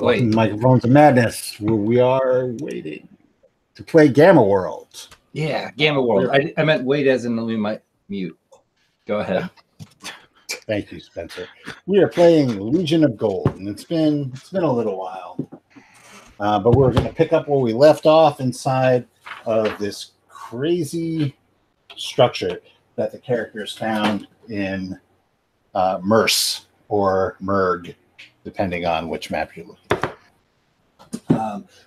Wait. Microphone to Madness, where we are waiting to play Gamma World. Yeah, Gamma World. I meant wait as in we might mute. Go ahead. Thank you, Spencer. We are playing Legion of Gold, and it's been a little while, but we're going to pick up where we left off inside of this crazy structure that the characters found in Merce or Merg, depending on which map you're looking at.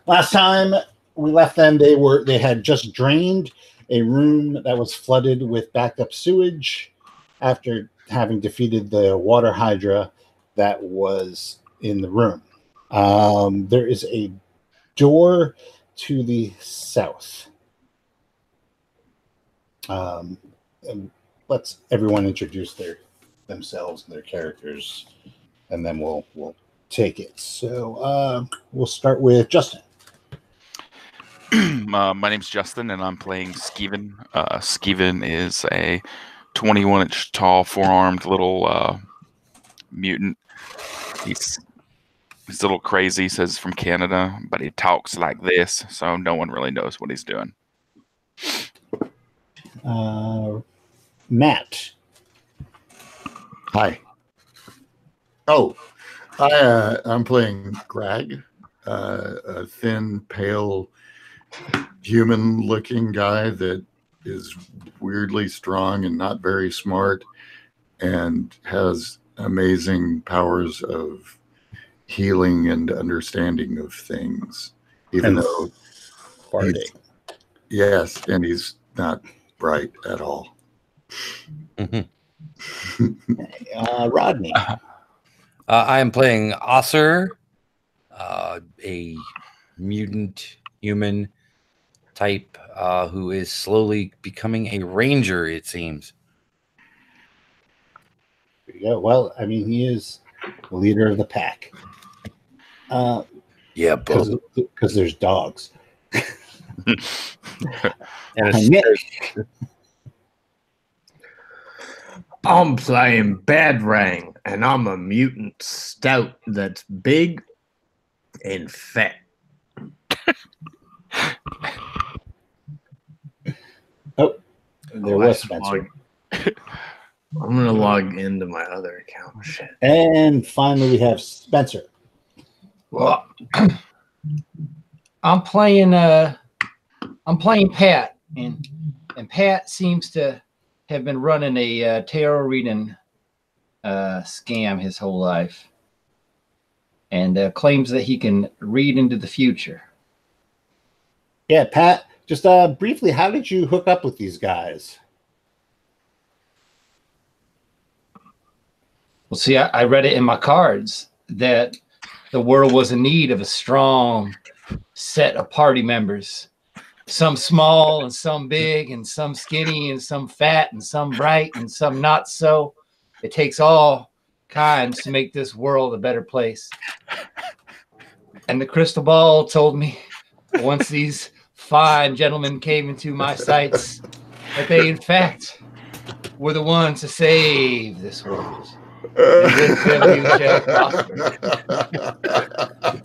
Last time we left them, they had just drained a room that was flooded with backed up sewage after having defeated the water hydra that was in the room. There is a door to the south. And let's everyone introduce themselves and their characters, and then we'll take it. So we'll start with Justin. My name's Justin, and I'm playing Skeevan. Skeevan is a 21-inch tall, four-armed little mutant. He's a little crazy. He says he's from Canada, but he talks like this, so no one really knows what he's doing. Matt. Hi. Oh, I'm playing Greg, a thin, pale, human-looking guy that is weirdly strong and not very smart and has amazing powers of healing and understanding of things, even though farting. Yes, and he's not bright at all. Rodney. I am playing Osser, a mutant human type who is slowly becoming a ranger, it seems. There you go. Well, I mean, he is the leader of the pack. Yeah, because there's dogs. And I'm playing Badrang, and I'm a mutant stout that's big and fat. There was Spencer. I'm going to log into my other account. Shit. And finally, we have Spencer. Well, I'm playing Pat, and Pat seems to have been running a tarot reading scam his whole life, and claims that he can read into the future. Yeah, Pat, just briefly, how did you hook up with these guys? Well, see, I read it in my cards that the world was in need of a strong set of party members. Some small and some big and some skinny and some fat and some bright and some not so. It takes all kinds to make this world a better place. And the crystal ball told me once these fine gentlemen came into my sights that they, in fact, were the ones to save this world.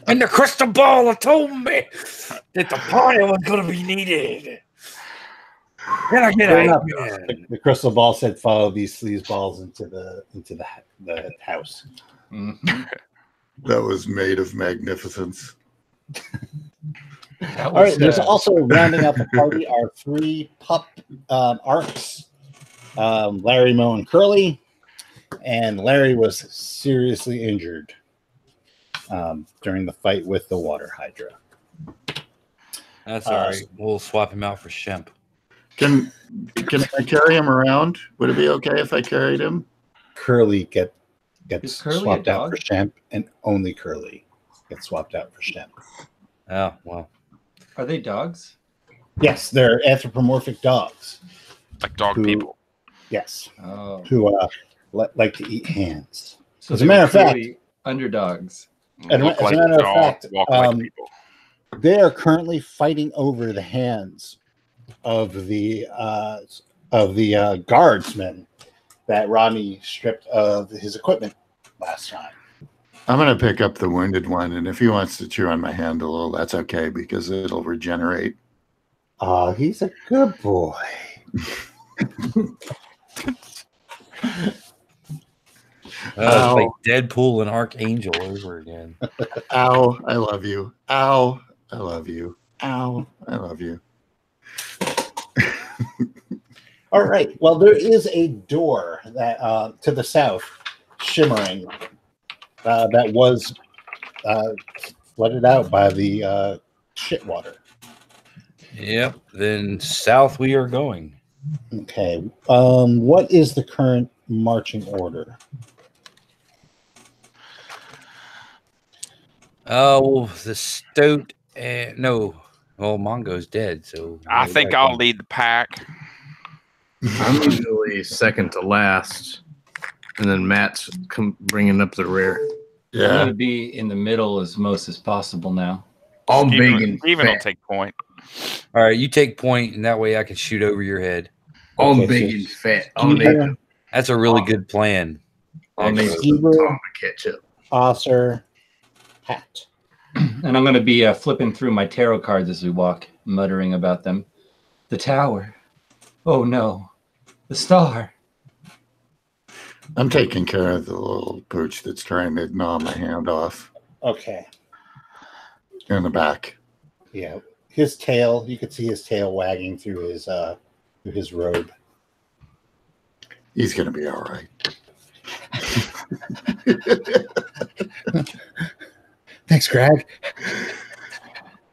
And the crystal ball told me that the party was going to be needed. Then I get the crystal ball said, "Follow these balls into the house." Mm-hmm. That was made of magnificence. All right. There's also rounding out the party are three pup arcs: Larry, Moe, and Curly. And Larry was seriously injured during the fight with the water hydra. That's all right. We'll swap him out for Shemp. Can I carry him around? Would it be okay if I carried him? Curly gets Curly swapped out for Shemp, and only Curly gets swapped out for Shemp. Oh, well. Are they dogs? Yes, they're anthropomorphic dogs. Like dog people. Yes. Oh. Who like to eat hands. So as a matter of fact, underdogs. As a matter of fact, they are currently fighting over the hands of the guardsmen that Rodney stripped of his equipment last time. I'm going to pick up the wounded one, and if he wants to chew on my handle, that's okay because it'll regenerate. Oh, he's a good boy. It's like Deadpool and Archangel over again. Ow, I love you. Ow, I love you. Ow, I love you. All right. Well, there is a door that to the south, shimmering, that was flooded out by the shit water. Yep. Then south we are going. Okay. What is the current marching order? Oh, the Stoat and no. Well, Mongo's dead, so I think I'll lead the pack. I'm usually second to last, and then Matt's bringing up the rear. I'm going Yeah. to be in the middle as most as possible now. All Steven, big and Steven will fat. take point. All right, you take point, and that way I can shoot over your head. All Okay, big so and fat. I'll need Skeever, That's a really good plan. some Skeever, Tom to catch up. Osser, Hat. And I'm going to be flipping through my tarot cards as we walk, muttering about them. The tower. Oh no. The star. I'm taking care of the little pooch that's trying to gnaw my hand off Okay. in the back. Yeah. His tail, you could see his tail wagging through his robe. He's going to be all right. Thanks, Greg.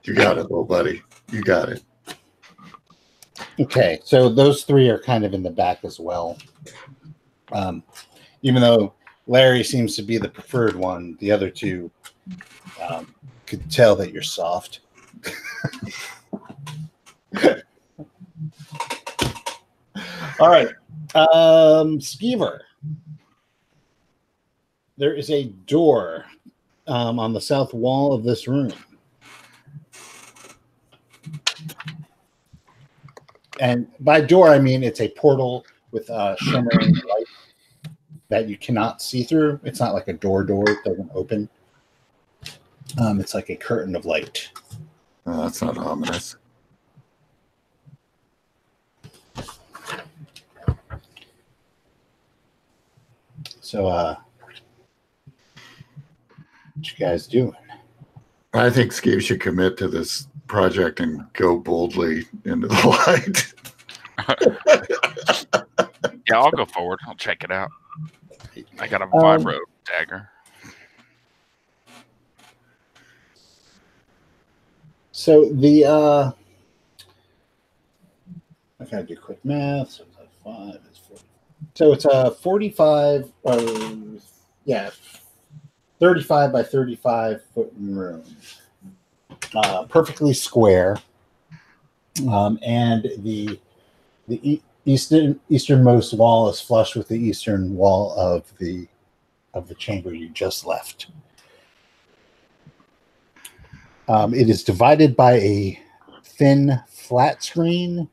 You got it, little buddy. You got it. Okay, so those three are kind of in the back as well. Even though Larry seems to be the preferred one, the other two could tell that you're soft. All right, Skeever. There is a door on the south wall of this room. And by door, I mean it's a portal with shimmering light that you cannot see through. It's not like a door. It doesn't open. It's like a curtain of light. Oh, that's not ominous. So, what you guys doing? I think Steve should commit to this project and go boldly into the light. Yeah, I'll go forward. I'll check it out. I got a vibro dagger. So I gotta do quick math. So it's 5 is 40. So it's a 45, 35 by 35 foot room, perfectly square, and the easternmost wall is flush with the eastern wall of the chamber you just left. It is divided by a thin flat screen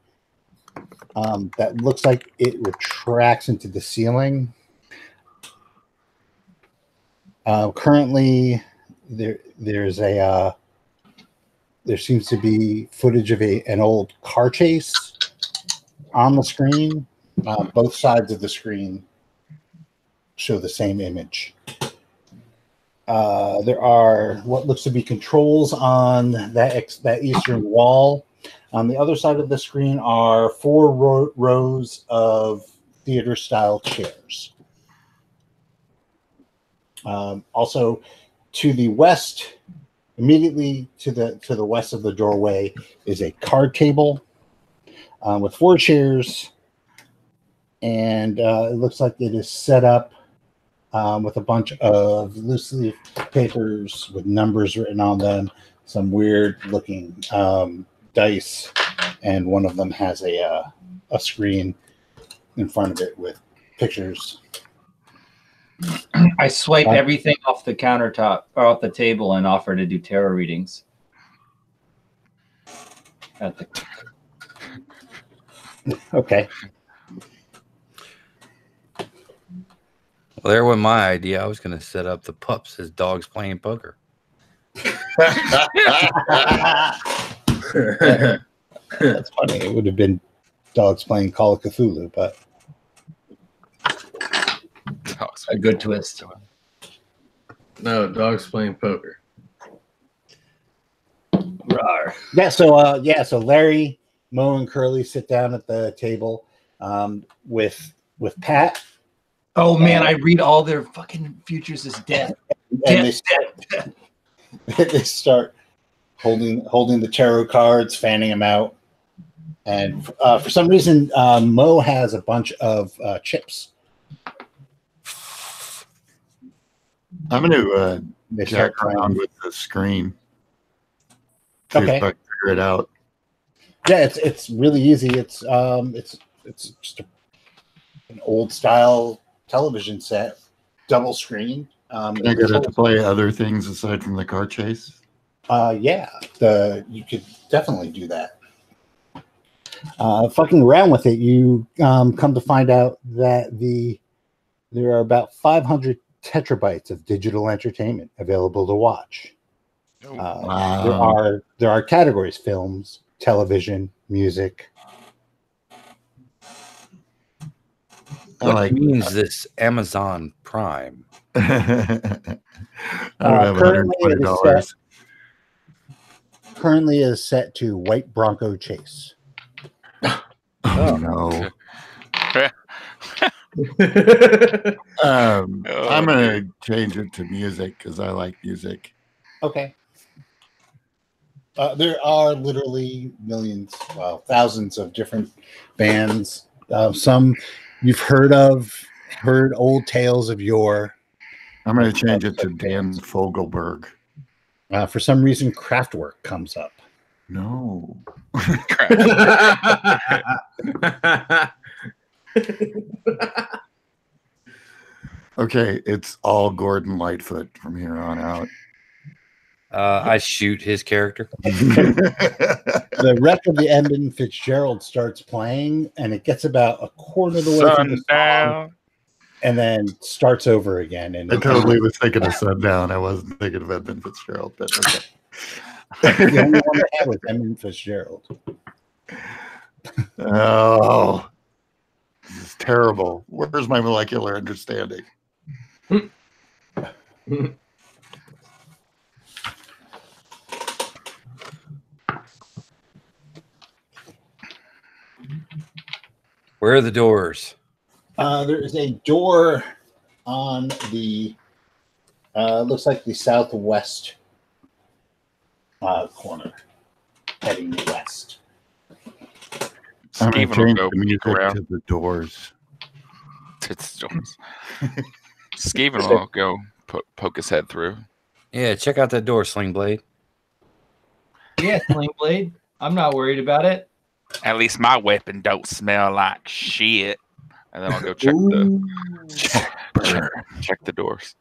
that looks like it retracts into the ceiling. Currently, there seems to be footage of an old car chase on the screen. Both sides of the screen show the same image. There are what looks to be controls on that eastern wall. On the other side of the screen are 4 rows of theater-style chairs. Also, to the west, immediately to the west of the doorway, is a card table with 4 chairs, and it looks like it is set up with a bunch of loose leaf papers with numbers written on them, some weird-looking dice, and one of them has a screen in front of it with pictures. I swipe everything off the countertop or off the table and offer to do tarot readings. Okay. Well, there went my idea. I was going to set up the pups as dogs playing poker. That's funny. It would have been dogs playing Call of Cthulhu, but A good twist. No, dogs playing poker. Rawr. So Larry, Mo, and Curly sit down at the table with Pat, Oh man, I read all their fucking futures as death. and Death. they start holding the tarot cards, fanning them out, and for some reason, Mo has a bunch of chips. I'm going to They start check around playing. with the screen. See Okay. if I can figure it out. Yeah, it's really easy. It's just an old style television set, double screen. Can I get it to play other things aside from the car chase? Yeah, you could definitely do that. Fucking around with it, you come to find out that there are about 500 tetrabytes of digital entertainment available to watch. Wow. There are categories: films, television, music. I What like means this Amazon Prime? I don't have Currently it is $120. Currently is set to White Bronco Chase. Oh, no. Oh, I'm going to change it to music because I like music. Okay. There are literally millions, well, thousands of different bands. Some you've heard old tales of yore. I'm going to change it to Dan Fogelberg. For some reason, Kraftwerk comes up. No. Okay, it's all Gordon Lightfoot from here on out. I shoot his character. The wreck of the Edmund Fitzgerald starts playing, and it gets about a quarter of the way through the song, Sundown. and then starts over again. And I totally was thinking of Sundown. I wasn't thinking of Edmund Fitzgerald, but okay. the only one I had was Edmund Fitzgerald. Oh, this is terrible. Where's my molecular understanding? Where are the doors? There is a door on the looks like the southwest corner, heading west. I'm going Steven to will change go the music peek around. to the Doors. It's Jones. Steven will go poke his head through. Yeah, check out that door, Sling Blade. Yeah, Sling Blade. I'm not worried about it. At least my weapon don't smell like shit. And then I'll go check check the doors.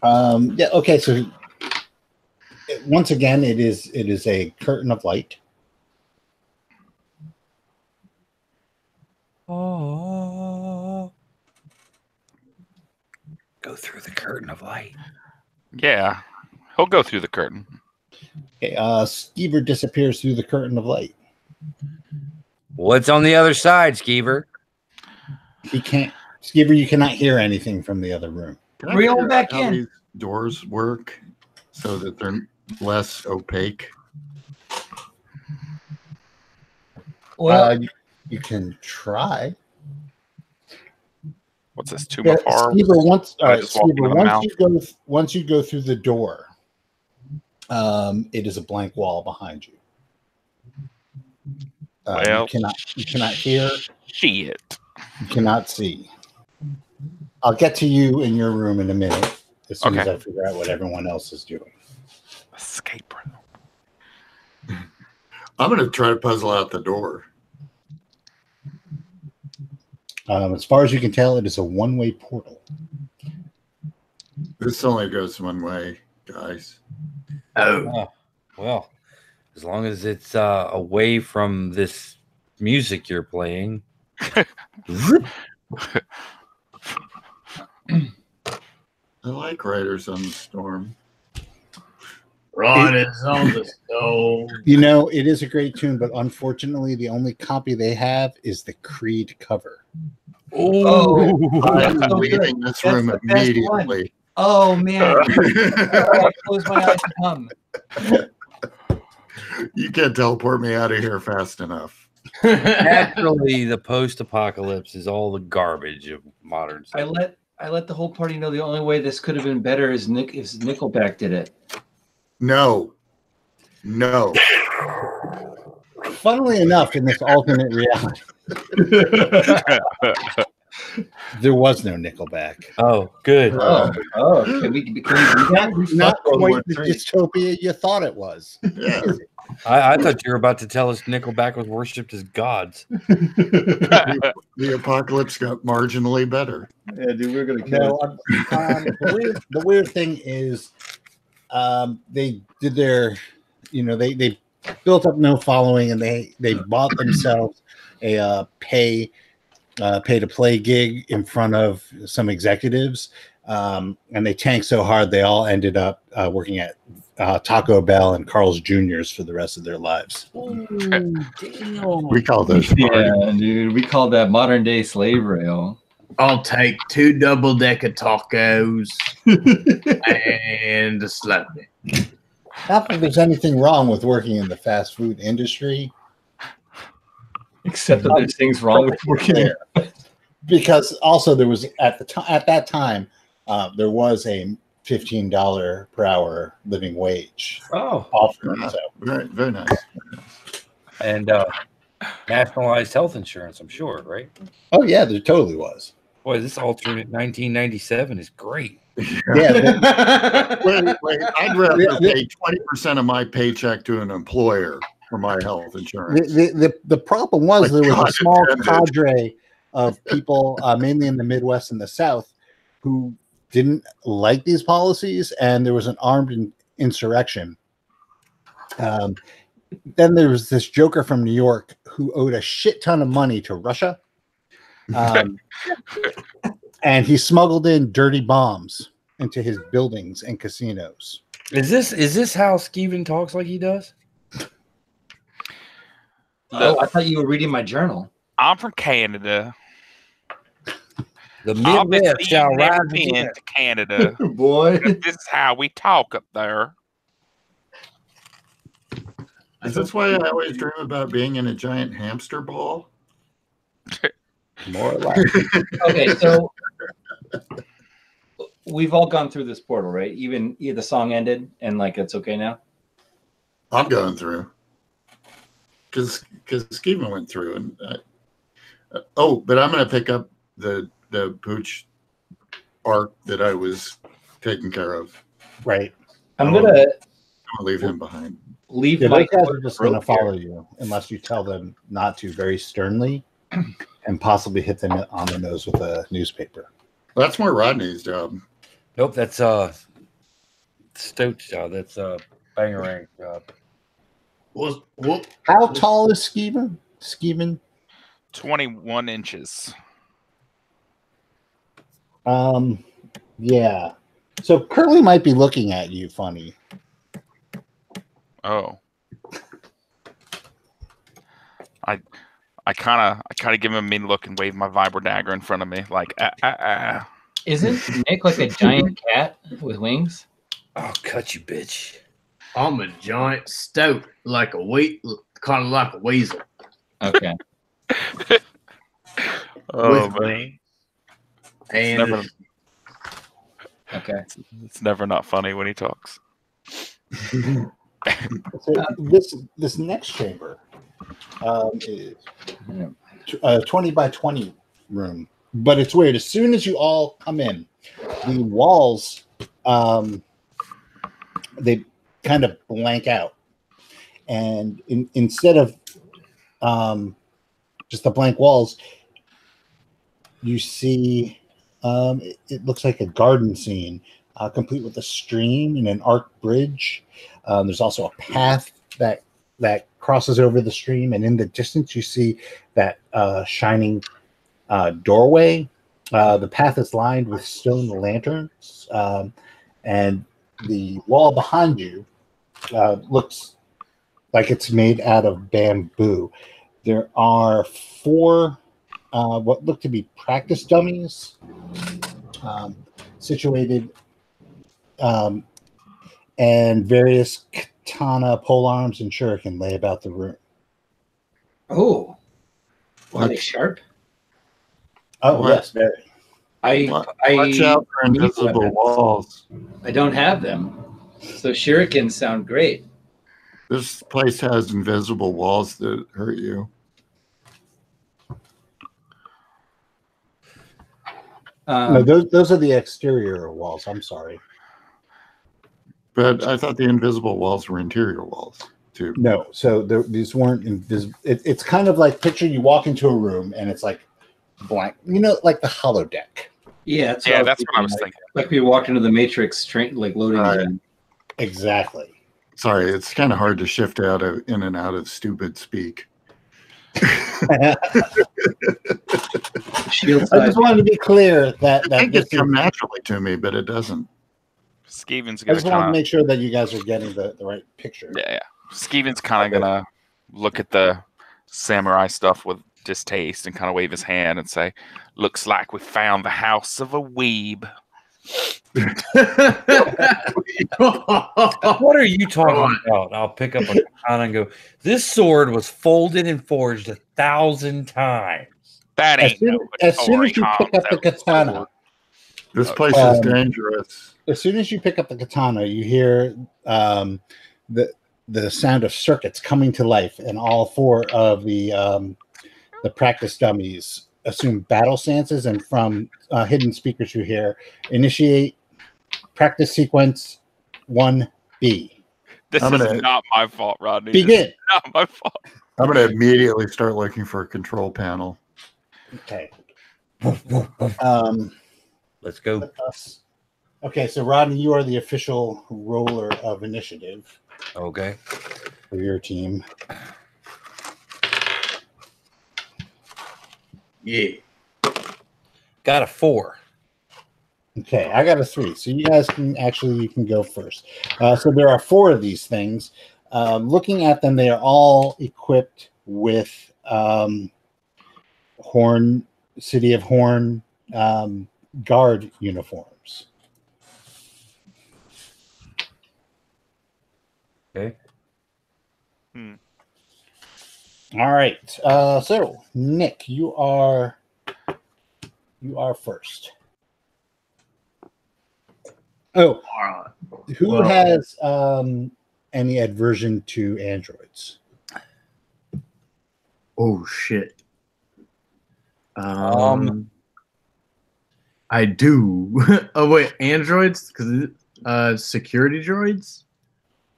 Yeah. Okay. So once again, it is a curtain of light. Oh. Go through the curtain of light. Yeah, he'll go through the curtain. Okay, Skeever disappears through the curtain of light. What's on the other side, Skeever? He can't. Skeever, you cannot hear anything from the other room. Can I Reel figure back out how in. these doors work so that they're less opaque? Well, You can try. What's this? Tomb Yeah, of Horror? Skeever, I just walk into the mouth. once you go through the door, it is a blank wall behind you. Well, you cannot hear. Shit. You cannot see. I'll get to you in your room in a minute as soon as Okay. I figure out what everyone else is doing. Escape room. I'm going to try to puzzle out the door. As far as you can tell, it is a one-way portal. This only goes one way, guys. Oh, Well, as long as it's away from this music you're playing. I like Riders on the Storm. Riders on the Storm. You know, it is a great tune, but unfortunately, the only copy they have is the Creed cover. Oh, I'm so leaving good. this That's room the best immediately. oh man. I close my eyes and hum. You can't teleport me out of here fast enough. Naturally, the post-apocalypse is all the garbage of modern. I let the whole party know the only way this could have been better is Nickelback did it. No. Funnily enough, in this alternate reality, there was no Nickelback. Oh, good. Can we do that? Not Fuck World quite War the III. dystopia you thought it was. Yeah. I thought you were about to tell us Nickelback was worshipped as gods. The apocalypse got marginally better. Yeah, dude, we're gonna No, the weird thing is, they did their, they built up no following, and they bought themselves a pay to play gig in front of some executives, and they tanked so hard they all ended up working at Taco Bell and Carl's Jr.'s for the rest of their lives. We call those Yeah, dude, we call that modern day slave rail. I'll take 2 double-decker tacos and a slapper. Not that there's anything wrong with working in the fast food industry, Except that there's things wrong with working there. because also there was at that time there was a $15 per hour living wage Oh, offered. So very, very nice. and nationalized health insurance, I'm sure, right? oh yeah, there totally was. Boy, this alternate 1997 is great. Yeah, Wait, I'd rather pay 20% of my paycheck to an employer for my health insurance. the problem was there was God a small intended. cadre of people, mainly in the Midwest and the South, who didn't like these policies, and there was an armed insurrection. Then there was this joker from New York who owed a shit ton of money to Russia, and he smuggled in dirty bombs into his buildings and casinos. Is this how Skeevan talks like he does? Oh, I thought you were reading my journal. I'm from Canada. The I'll be Midwest shall never rise been again. to Canada. Boy. This is how we talk up there. Is this why I always dream about being in a giant hamster ball? More or less. Okay, so we've all gone through this portal, right? Even the song ended and like it's okay now. I'm going through. Because Skeevan went through. And but I'm going to pick up the Pooch arc that I was taking care of. Right. I'm gonna I'll leave him behind. leave Yeah, my those guys are just going to rope here. follow you unless you tell them not to very sternly and possibly hit them on the nose with a newspaper. That's more Rodney's job. Nope, that's Stoat's job. That's Bangarang's job. Whoop. How tall is Skeevan? 21 inches. Yeah. So Curly might be looking at you funny. Oh. I kind of give him a mean look and wave my vibro dagger in front of me, like Isn't Nick like a giant cat with wings? I'll cut you, bitch. I'm a giant stoat, kind of like a weasel. Okay. Oh With man, And never, Okay. it's never not funny when he talks. So this next chamber is a 20 by 20 room, but it's weird. As soon as you all come in, the walls they kind of blank out, and instead of just the blank walls, you see it looks like a garden scene, complete with a stream and an arc bridge. There's also a path that crosses over the stream, and in the distance you see that shining doorway The path is lined with stone lanterns, and the wall behind you looks like it's made out of bamboo. There are 4 what look to be practice dummies situated, and various katana, polearms, and shuriken lay about the room. Oh, are they Watch, sharp? Oh, What? yes, very. watch out for need invisible weapons. walls. I don't have them. So shurikens sound great. This place has invisible walls that hurt you. No, those are the exterior walls. I'm sorry. But I thought the invisible walls were interior walls too. No, so these weren't invisible. It's kind of like picture you walk into a room and it's like blank. You know, like the holodeck. yeah, that's Yeah, what that's what I was like, thinking. Like we walked into the Matrix train, like loading Right. zone. Exactly. Sorry, it's kind of hard to shift in and out of stupid speak. Shield I side. just wanted to be clear that I think this it come is, naturally to me, but it doesn't. Skeeven's I gonna just wanted to kind of make sure that you guys are getting the right picture. yeah. Skeeven's kind of gonna look at the samurai stuff with distaste and kind of wave his hand and say, "Looks like we found the house of a weeb." What are you talking about? I'll pick up a katana and go, this sword was folded and forged 1,000 times. That As ain't soon, no as soon as you pick up the concept. katana, This place is Um, dangerous. as soon as you pick up the katana, you hear the sound of circuits coming to life, and all 4 of the practice dummies assume battle stances, and from hidden speakers you hear initiate practice sequence 1B. This I'm is gonna- not my fault, Rodney. This is Begin. not my fault. I'm going to immediately start looking for a control panel. Okay. Let's go. Let us- Okay, so Rodney, you are the official roller of initiative Okay. for your team. Yeah. Got a 4. Okay, I got a 3. So you guys you can go first. So there are 4 of these things. Looking at them, they are all equipped with City of Horn guard uniforms. Okay. All right. So Nick, you are first. Oh, who Well- has any aversion to androids? Oh shit. I do. Oh wait, androids? Because security droids?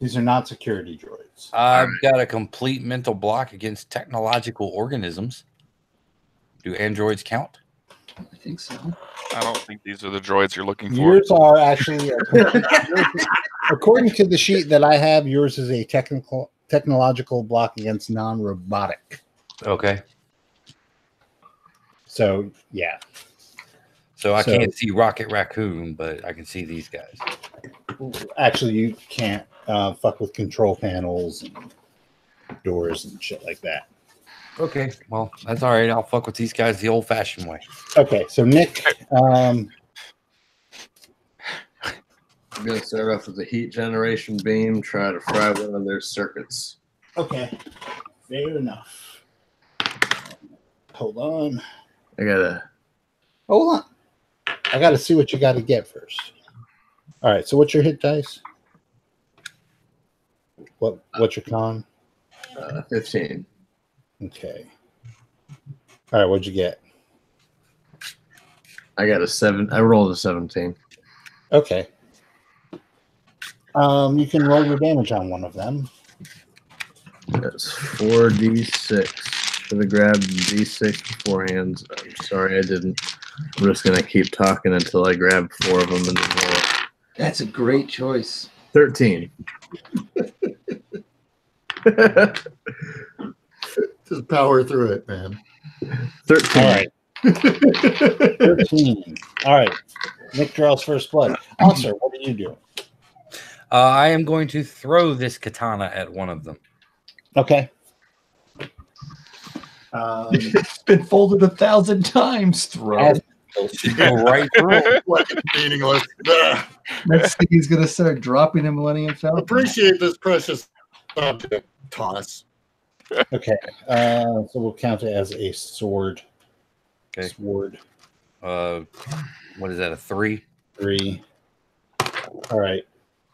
These are not security droids. I've got a complete mental block against technological organisms. Do androids count? I think so. I don't think these are the droids you're looking for. Yours are actually, according to the sheet that I have, yours is a technological block against non-robotic. Okay. So yeah, So I So- can't see Rocket Raccoon, but I can see these guys. actually, you can't fuck with control panels and doors and shit like that. Okay. Well, that's all right. I'll fuck with these guys the old-fashioned way. Okay, so Nick, I'm gonna start off with the heat generation beam, try to fry one of their circuits. okay, fair enough. Hold on. Hold on. I gotta see what you gotta get first. All right, so what's your hit dice? What's your con? 15. Okay. All right, what'd you get? I got a 7. I rolled a 17. Okay. You can roll your damage on one of them. That's 4d6. Should have grabbed d6 beforehand. I'm sorry I didn't. I'm just gonna keep talking until I grab 4 of them and then roll. That's a great choice. 13. Just power through it, man. 13. All right. 13. All right. Nick draws first blood. Officer, what are you doing? I am going to throw this katana at one of them. Okay. It's been folded 1,000 times. Throw. As- Go right through him. What meaningless. Ugh. Next thing he's gonna start dropping the Millennium Falcon. Appreciate this precious object. Toss. Okay. So we'll count it as a sword. Okay. Sword. What is that? A 3? 3. All right.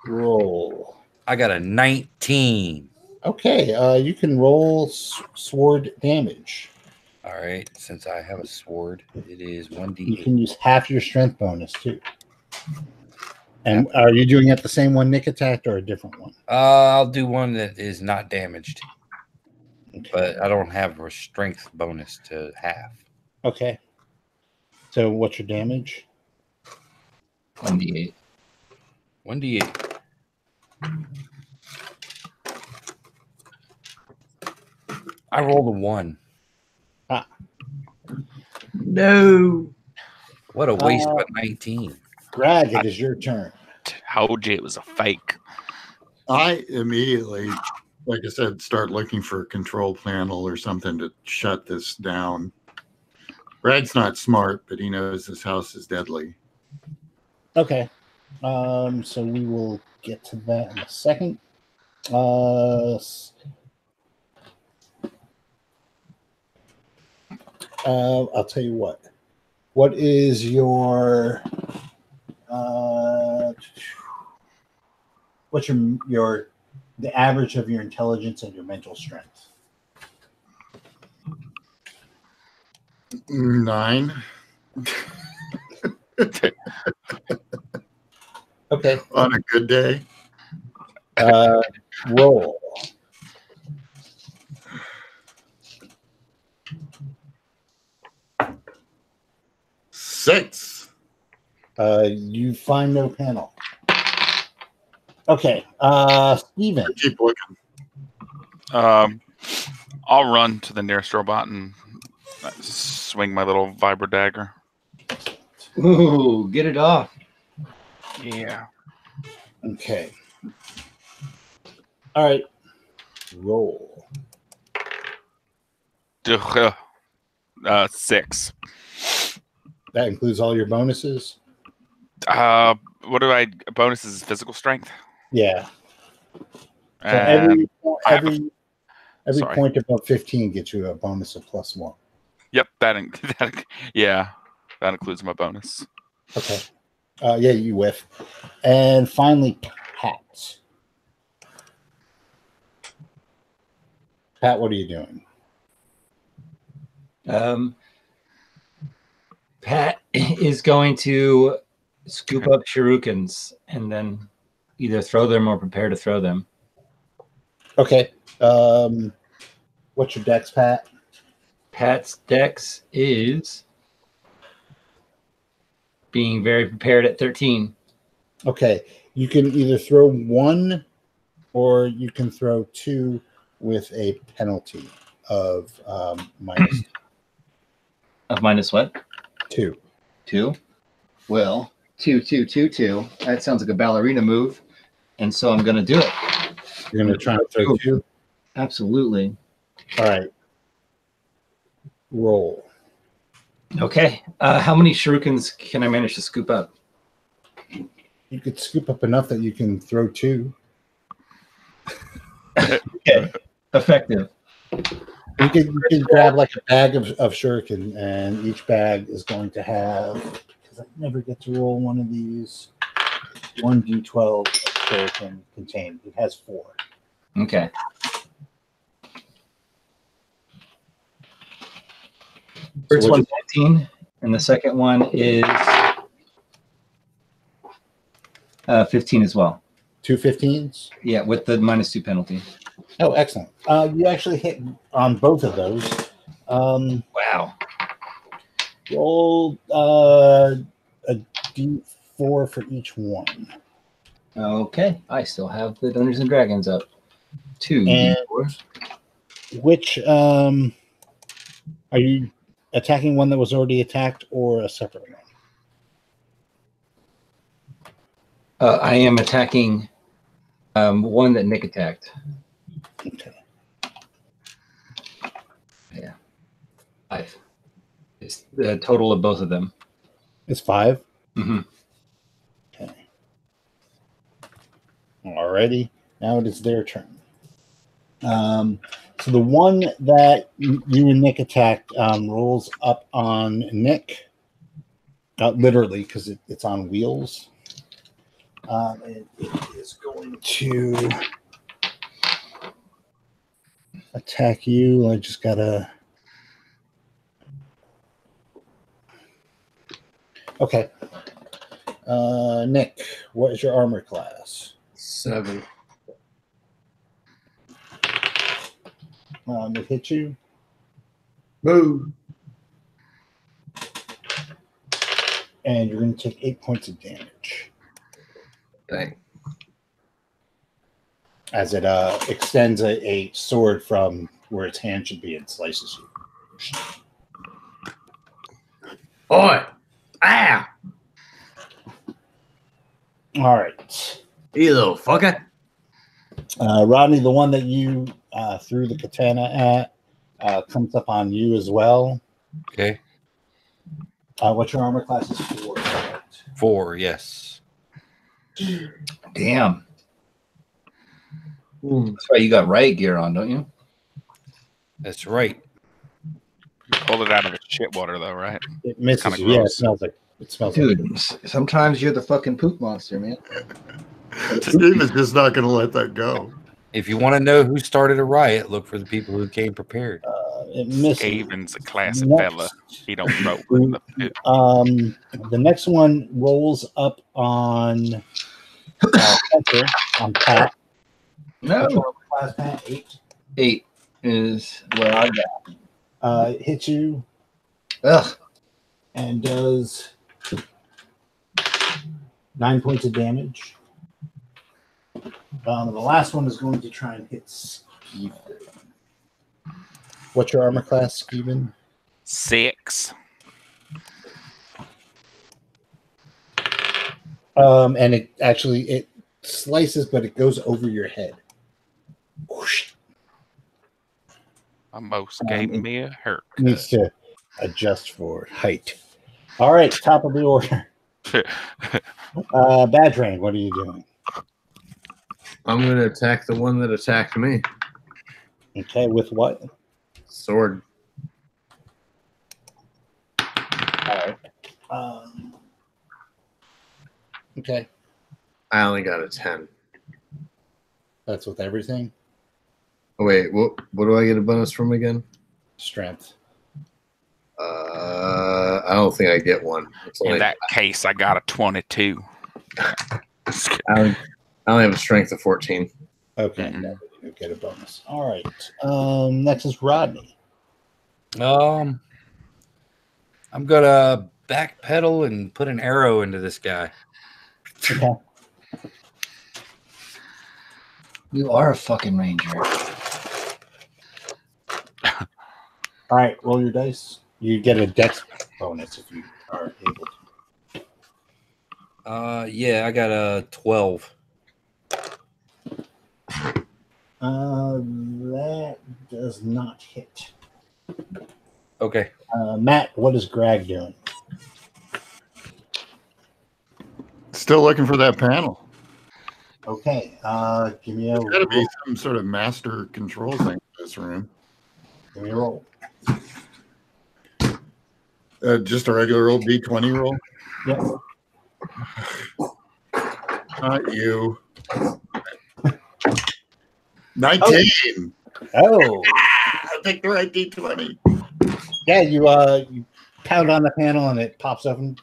Roll. I got a 19. Okay. You can roll sword damage. All right. Since I have a sword, it is You 1d8. can use half your strength bonus too. And are you doing it the same one Nick attacked or a different one? I'll do one that is not damaged, Okay. but I don't have a strength bonus to have. Okay. So what's your damage? 1d8. 1d8. I rolled a 1. No. What a waste of a 19. Greg, it is your turn. Told you it was a fake. I immediately, like I said, start looking for a control panel or something to shut this down. Brad's not smart, but he knows this house is deadly. Okay. So we will get to that in a second. I'll tell you what. What is your what's your the average of your intelligence and your mental strength? 9. Okay. On a good day. Roll. Six. You find no panel. Okay. Steven. Keep looking. I'll run to the nearest robot and swing my little vibra dagger. Ooh, get it off. Yeah. Okay. All right. Roll. 6. That includes all your bonuses? What do I bonuses is physical strength? Yeah. So And every sorry. point above 15 gets you a bonus of +1. Yep, that includes my bonus. Okay. Yeah, you whiff. And finally, Pat. Pat, what are you doing? Pat is going to scoop up shurikens and then either throw them or prepare to throw them. Okay. What's your dex, Pat? Pat's dex is being very prepared at 13. Okay. You can either throw 1 or you can throw 2 with a penalty of minus Of minus what? 2. 2. Well, 2, 2, 2, 2. That sounds like a ballerina move. And so I'm going to do it. You're going to try to throw 2? Absolutely. All right. Roll. Okay. How many shurikens can I manage to scoop up? You could scoop up enough that you can throw 2. Okay. Effective. You can grab like a bag of shuriken, and each bag is going to have, because I never get to roll one of these, 1d12 shuriken contained. It has 4. Okay. First So one's 15, and the second one is 15 as well. 2 15s? Yeah, with the -2 penalty. Oh, excellent. You actually hit on both of those. Wow. Roll a d4 for each one. Okay. I still have the Dungeons and Dragons up. 2. And which are you attacking one that was already attacked or a separate one? I am attacking one that Nick attacked. Okay. Yeah. 5. It's the total of both of them. It's 5. Mm-hmm. Okay. Alrighty. Now it is their turn. So the one that you and Nick attacked rolls up on Nick. Literally, because it's on wheels. And it is going to attack you. I just gotta. Okay. Nick, what is your armor class? 7. It hit you. Boo. And you're going to take 8 points of damage Dang. as it extends a sword from where its hand should be and slices you. Oi! Ah! All right. You little fucker. Rodney, the one that you threw the katana at comes up on you as well. Okay. What's your armor class is 4, correct? 4, yes. Damn. That's why you got riot gear on, don't you? That's right. You pulled it out of the shit water, though, right? It misses Kinda you. Yeah, it gross. smells like Dude, sometimes you're the fucking poop monster, man. Steve is just not going to let that go. If you want to know who started a riot, look for the people who came prepared. it misses. Skaven's a classic Next. fella. He don't throw in the pit. The next one rolls up on Spencer, on Pat. No. What's your armor class, Pat? 8. 8 is what I got. It hits you Ugh. and does 9 points of damage. The last one is going to try and hit Skeeven. What's your armor class, Skeeven? 6. And it slices, but it goes over your head. Whoosh. Almost gave me a haircut. Needs to adjust for height. All right, top of the order. Bad Train, what are you doing? I'm going to attack the one that attacked me. Okay, with what? Sword. All right. Okay, I only got a 10. that's with everything. Oh, wait, what do I get a bonus from again? Strength. I don't think I get one. It's In only, that case, I got a 22. I only have a strength of 14. Okay, Mhm. no, you get a bonus. All right. Next is Rodney. I'm gonna backpedal and put an arrow into this guy. Okay. You are a fucking ranger. All right, roll your dice. You get a dex bonus if you are able to. Yeah, I got a 12. That does not hit. Okay. Matt, what is Greg doing? Still looking for that panel. Okay, give me a There's got to be roll. some sort of master control thing in this room. Give me a roll. Just a regular old D20 roll. Yep. Not you. 19. Oh, I picked the right D20. yeah. You pound on the panel and it pops open.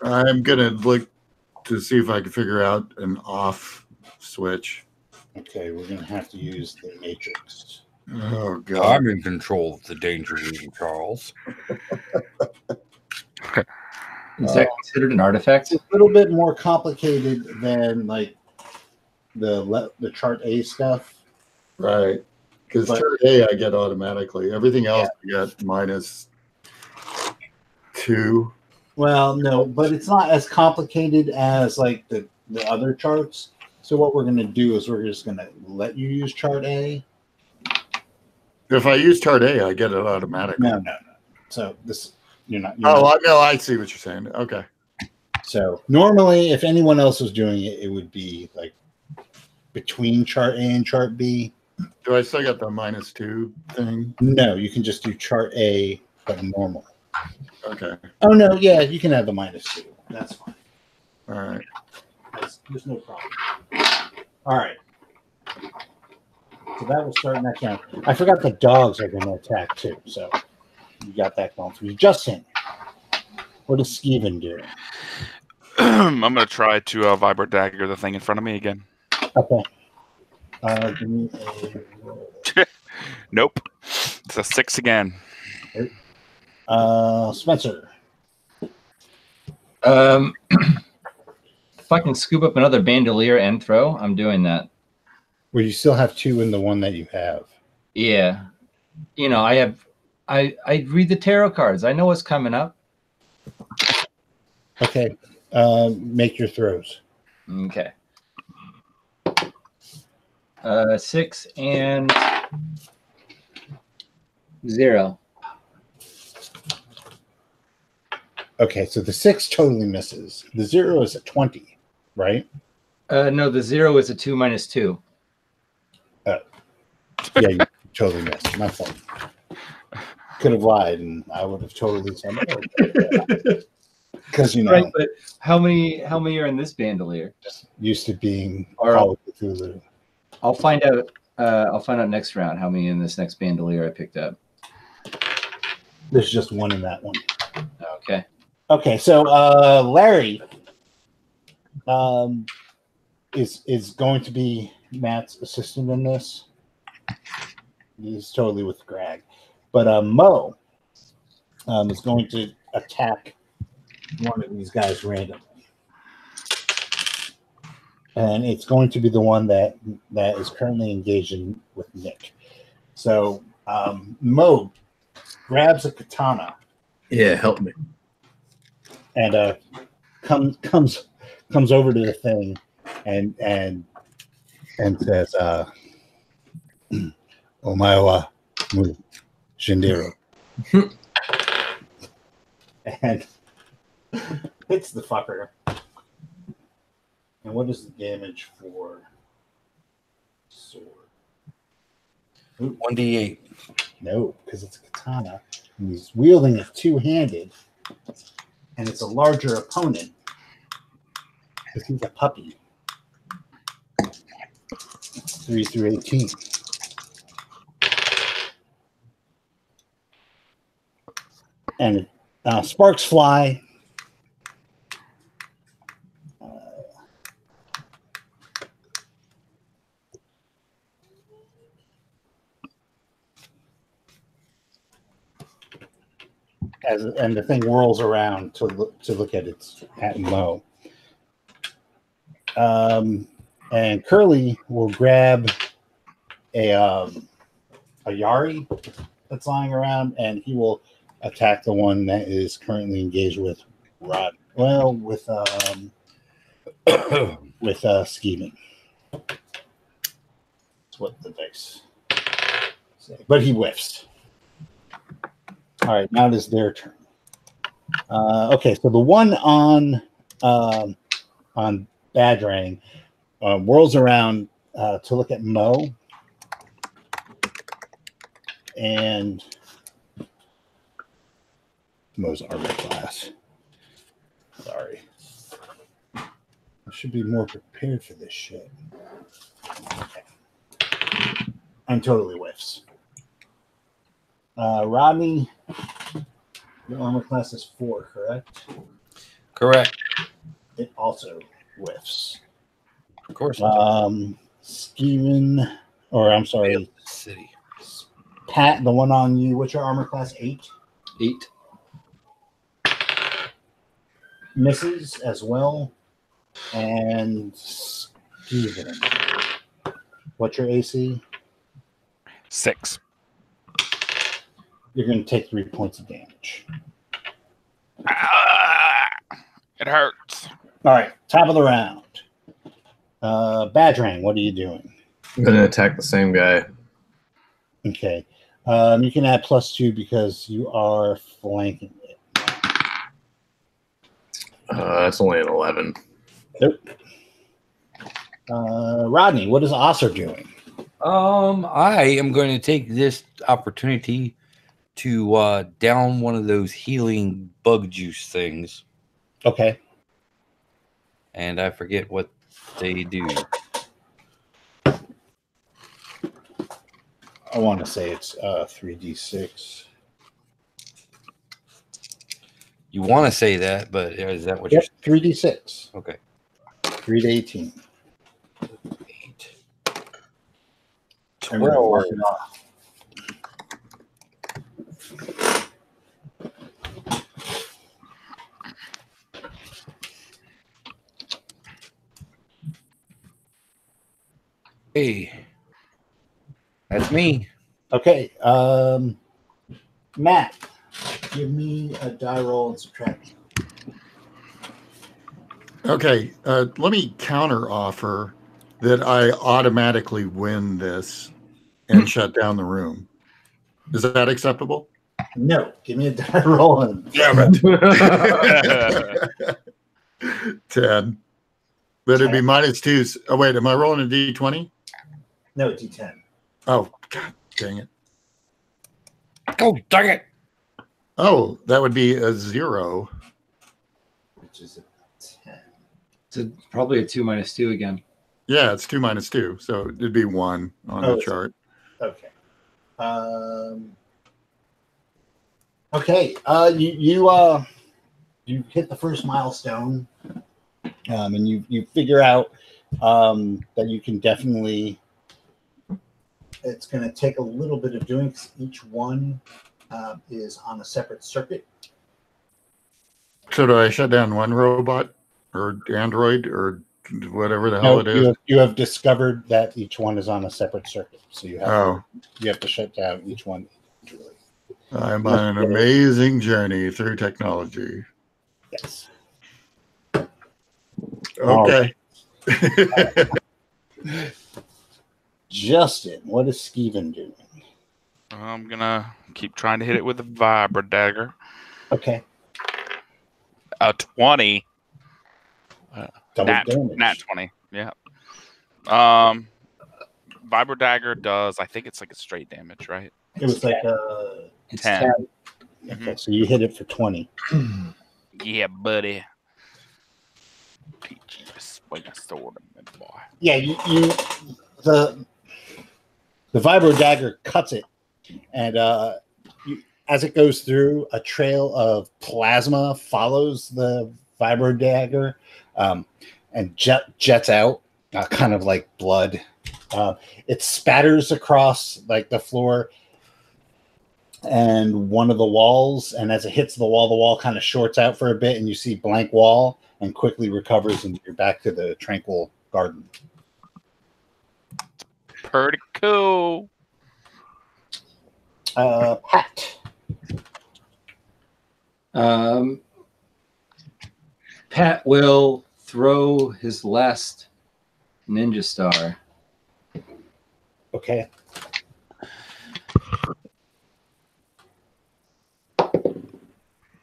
I'm gonna look to see if I can figure out an off switch. Okay, we're gonna have to use the matrix. Oh god. I'm in control of the danger zone, Charles. Is that considered an artifact? It's a little bit more complicated than like the chart A stuff. Right. Because But- chart A I get automatically. Everything else I get -2. Well, no, but it's not as complicated as like the other charts. So what we're going to do is we're just going to let you use chart A. If I use chart A, I get it automatically. No. So this you're not. I see what you're saying. Okay. So normally, if anyone else was doing it, it would be like between chart A and chart B. Do I still get the -2 thing? No, you can just do chart A, but normal. Okay. Oh no, yeah, you can have the -2. That's fine. All right. There's no problem. All right. So that will start next round. I forgot the dogs are going to attack too. So you got that going for you. Justin, what is Skeven doing? I'm gonna try to vibrate dagger the thing in front of me again. Okay. Give me a roll. Nope. It's a 6 again. Spencer. If I can scoop up another bandolier and throw, I'm doing that. Well, you still have 2 in the one that you have. Yeah. You know, I read the tarot cards. I know what's coming up. Okay. Make your throws. Okay. 6 and 0. Okay, so the 6 totally misses. The 0 is a 20, right? No, the 0 is a 2 minus 2. Yeah, you totally missed. My fault. Could have lied, and I would have totally said no. Because Right, but how many are in this bandolier? just used to being Or- Call of Cthulhu. I'll find out. I'll find out next round how many in this next bandolier I picked up. There's just 1 in that one. Okay. Okay, so Larry is going to be Matt's assistant in this. He's totally with Greg. But Mo is going to attack one of these guys randomly. And it's going to be the one that is currently engaged with Nick. So Mo grabs a katana Yeah, help me. and comes over to the thing and says, "Omae mu Shindiro," and hits the fucker. And what is the damage for sword? 1d8. No, because it's a katana. And he's wielding it 2-handed, and it's a larger opponent because he's a puppy. 3 through 18. And sparks fly. And the thing whirls around to look at Mo. And Curly will grab a Yari that's lying around, and he will attack the one that is currently engaged with Rod. Well, with Skeeman. That's what the dice say. But he whiffs. All right, now it is their turn. Okay, so the one on Badrang whirls around to look at Mo, and Mo's armor class. Sorry, I should be more prepared for this shit. Okay. And totally whiffs. Rodney, your armor class is 4, correct? Correct. It also whiffs. Of course. Skeevan, or I'm sorry, City. Pat, the one on you, what's your armor class? 8? 8. Misses as well. And Skeevan, what's your AC? 6. You're going to take 3 points of damage. It hurts. All right, top of the round. Badrang, what are you doing? I'm going to attack the same guy. Okay. You can add +2 because you are flanking it. That's only an 11. Nope. Rodney, what is Osser doing? I am going to take this opportunity to down one of those healing bug juice things, Okay. and I forget what they do. I want to say it's 3d6. You want to say that, but is that what Yep, 3d6. you're? Okay. 3 to 18. 8. And we're gonna 12. mark it off. Hey, that's me. Okay. Matt, give me a die roll and subtract. Okay, let me counter offer that I automatically win this and shut down the room. Is that acceptable? No, give me a die roll and Damn it. 10. But it'd be -2. Oh, wait, am I rolling a d20? no d10. Oh, God dang it. Oh, dang it. Oh, that would be a 0. Which is a 10. So probably a 2 minus 2 again. Yeah, it's 2 minus 2. So it'd be 1 on the it's- chart. Okay. Okay. You hit the first milestone, and you figure out that you can definitely. It's going to take a little bit of doing because each one is on a separate circuit. So do I shut down one robot or android or whatever the hell it is? You have discovered that each one is on a separate circuit, so you have to shut down each one individually. I'm on an amazing journey through technology. Yes. Okay. Justin, what is Skeevan doing? I'm gonna keep trying to hit it with a vibra dagger. Okay. A 20. Double Nat damage. 20. Yeah. Vibra dagger does. I think it's like a straight damage, right? It was like It's 10. okay, so you hit it for 20. Yeah, buddy. Peachy, just swing a sword at me, boy. Yeah, the vibro dagger cuts it, and as it goes through, a trail of plasma follows the vibro dagger, and jets out, kind of like blood. It spatters across like the floor and one of the walls, and as it hits the wall kind of shorts out for a bit, and you see blank wall, and quickly recovers, and you're back to the tranquil garden. Pretty cool. Pat. Pat will throw his last ninja star. Okay.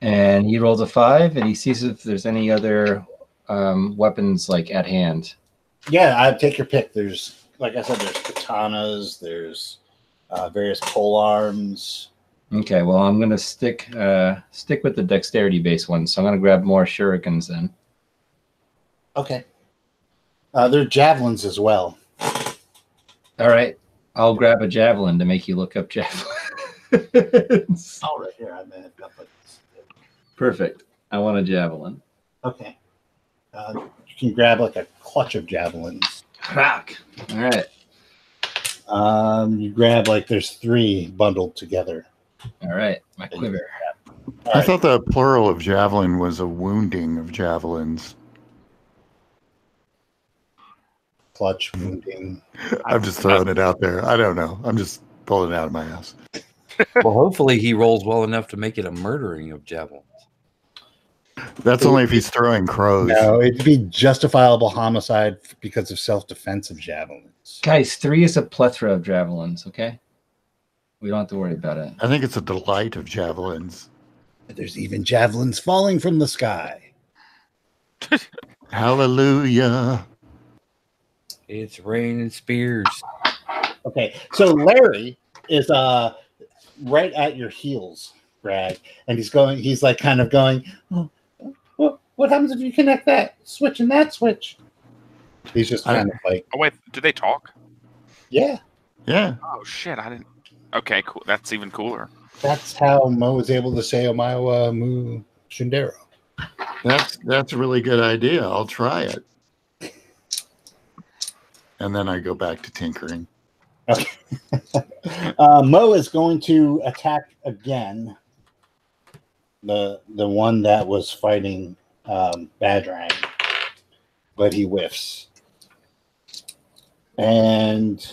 And he rolls a 5, and he sees if there's any other weapons like at hand. Yeah, I take your pick. There's, like I said, there's katanas, there's various pole arms. Okay, well, I'm gonna stick with the dexterity based one, so I'm gonna grab more shurikens then. Okay. There are javelins as well. All right, I'll grab a javelin to make you look up javelins. Oh, right here. I may have got like this. Perfect. I want a javelin. Okay. You can grab like a clutch of javelins. Crack. All right. You grab like there's 3 bundled together. All right. My quiver. I thought the plural of javelin was a wounding of javelins. Clutch, wounding. I'm just throwing it out there. I don't know. I'm just pulling it out of my ass. Well, hopefully he rolls well enough to make it a murdering of javelins. That's only if he's throwing crows. No, it'd be justifiable homicide because of self-defense of javelins. Guys, 3 is a plethora of javelins, okay? We don't have to worry about it. I think it's a delight of javelins. There's even javelins falling from the sky. Hallelujah. It's raining spears. Okay, so Larry is right at your heels, Brad, and he's like kind of going, oh, what happens if you connect that switch and that switch? He's just kind of like, Oh wait, do they talk? yeah, Yeah. Oh shit, I didn't. Okay, cool. That's even cooler. that's how Mo was able to say Omawa Mu Shindero. That's a really good idea. I'll try it. And then I go back to tinkering. Okay. Mo is going to attack again. The one that was fighting Badrang, but he whiffs. And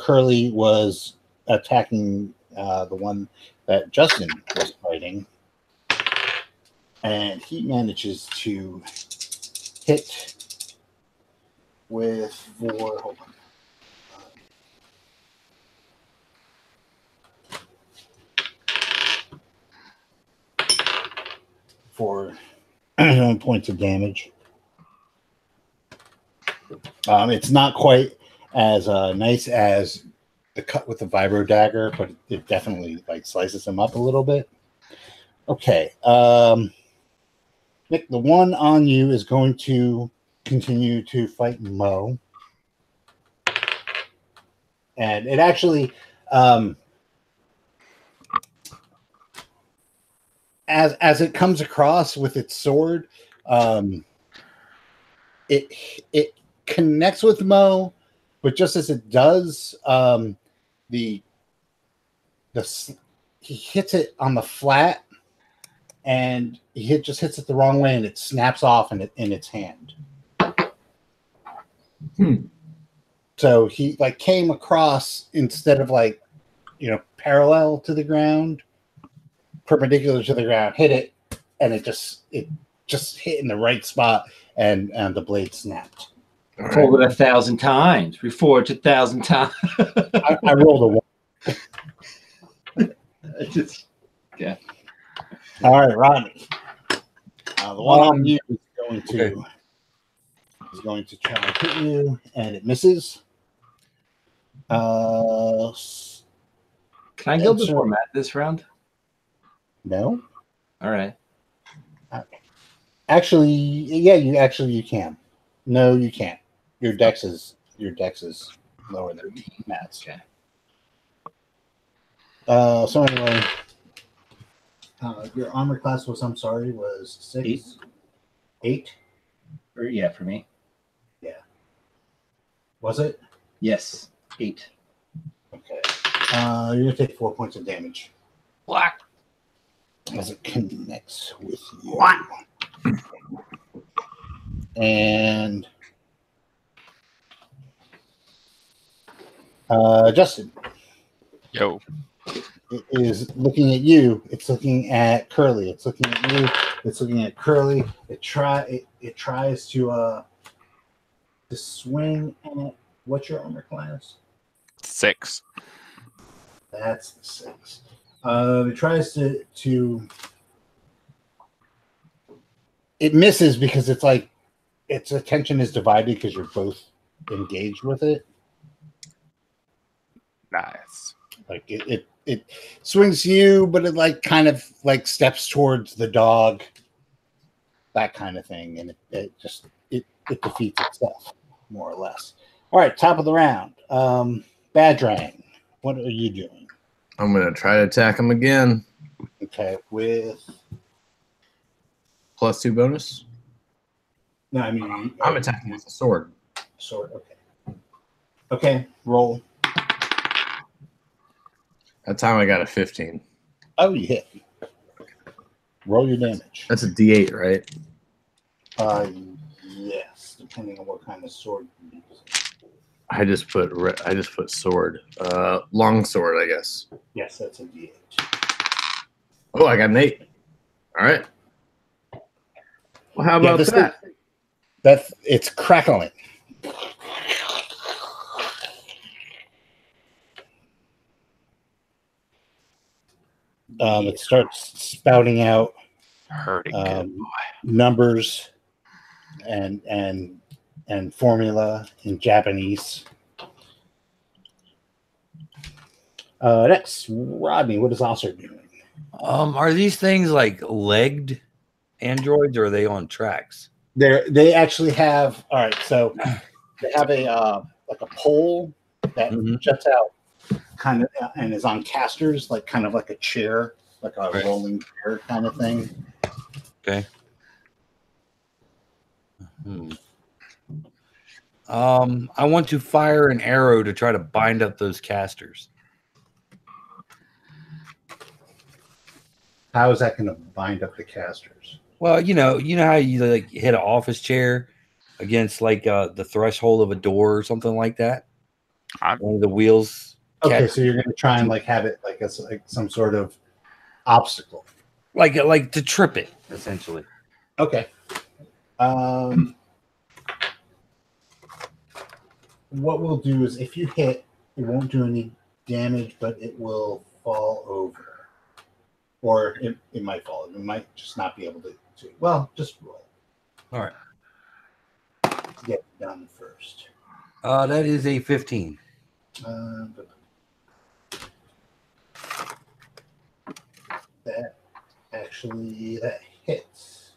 Curly was attacking the one that Justin was fighting, and he manages to hit with 4. Hold on. For points of damage. It's not quite as nice as the cut with the vibro dagger, but it definitely like slices him up a little bit. Okay, Nick, the one on you is going to continue to fight Mo, and it actually. As it comes across with its sword, it connects with Mo, but just as it does, he hits it on the flat, and just hits it the wrong way, and it snaps off in its hand. So he like came across instead of like parallel to the ground. Perpendicular to the ground, hit it, and it just hit in the right spot, and the blade snapped. Fold it 1,000 times. Reforged 1,000 times. I rolled a 1. Yeah. All right, Rodney. The one on you is going to try and hit you, and it misses. Can I go before Matt this round? No. All right. Actually, yeah, you can. No, you can't. Your dex is lower than Matt's. Okay. So anyway, your armor class was 6. 8. Yeah, for me. Yeah. Was it? Yes. 8. Okay. You're gonna take 4 points of damage. Black. As it connects with you. And Justin. Yo. It is looking at you. It's looking at Curly. It's looking at you. It's looking at Curly. It tries to swing at what's your armor class? 6. That's the 6. It tries to it misses because it's like its attention is divided because you're both engaged with it. Nice. Like it swings you, but it like kind of like steps towards the dog, that kind of thing, and it defeats itself more or less. All right, top of the round. Badrang, what are you doing? I'm going to try to attack him again. Okay, with +2 bonus. no, I mean I'm attacking with a sword. sword. Okay, roll. That time I got a 15. Oh, you hit. Roll your damage. That's a D8, right? Yes, depending on what kind of sword you use. I just put sword. Long sword, I guess. Yes, that's a D8. Oh, I got an 8. All right. Well, how Yeah, about this that? It's crackling. It starts spouting out Hurting good. numbers and formula in Japanese. Next, Rodney, what is Osser doing? Are these things like legged androids, or are they on tracks? They actually have. All right, so they have a like a pole that Mhm. juts out, kind of, and is on casters, like kind of like a chair, like a Right. rolling chair kind of thing. Okay. I want to fire an arrow to try to bind up those casters. How is that going to bind up the casters? Well, you know how you like hit an office chair against like the threshold of a door or something like that. One of the wheels. Okay, so you're going to try and like have it like as like some sort of obstacle, like to trip it, essentially. Okay. What we'll do is if you hit, it won't do any damage, but it will fall over. Or it might fall. It might just not be able to well, just roll. All right. Get it done first. That is a 15. That hits.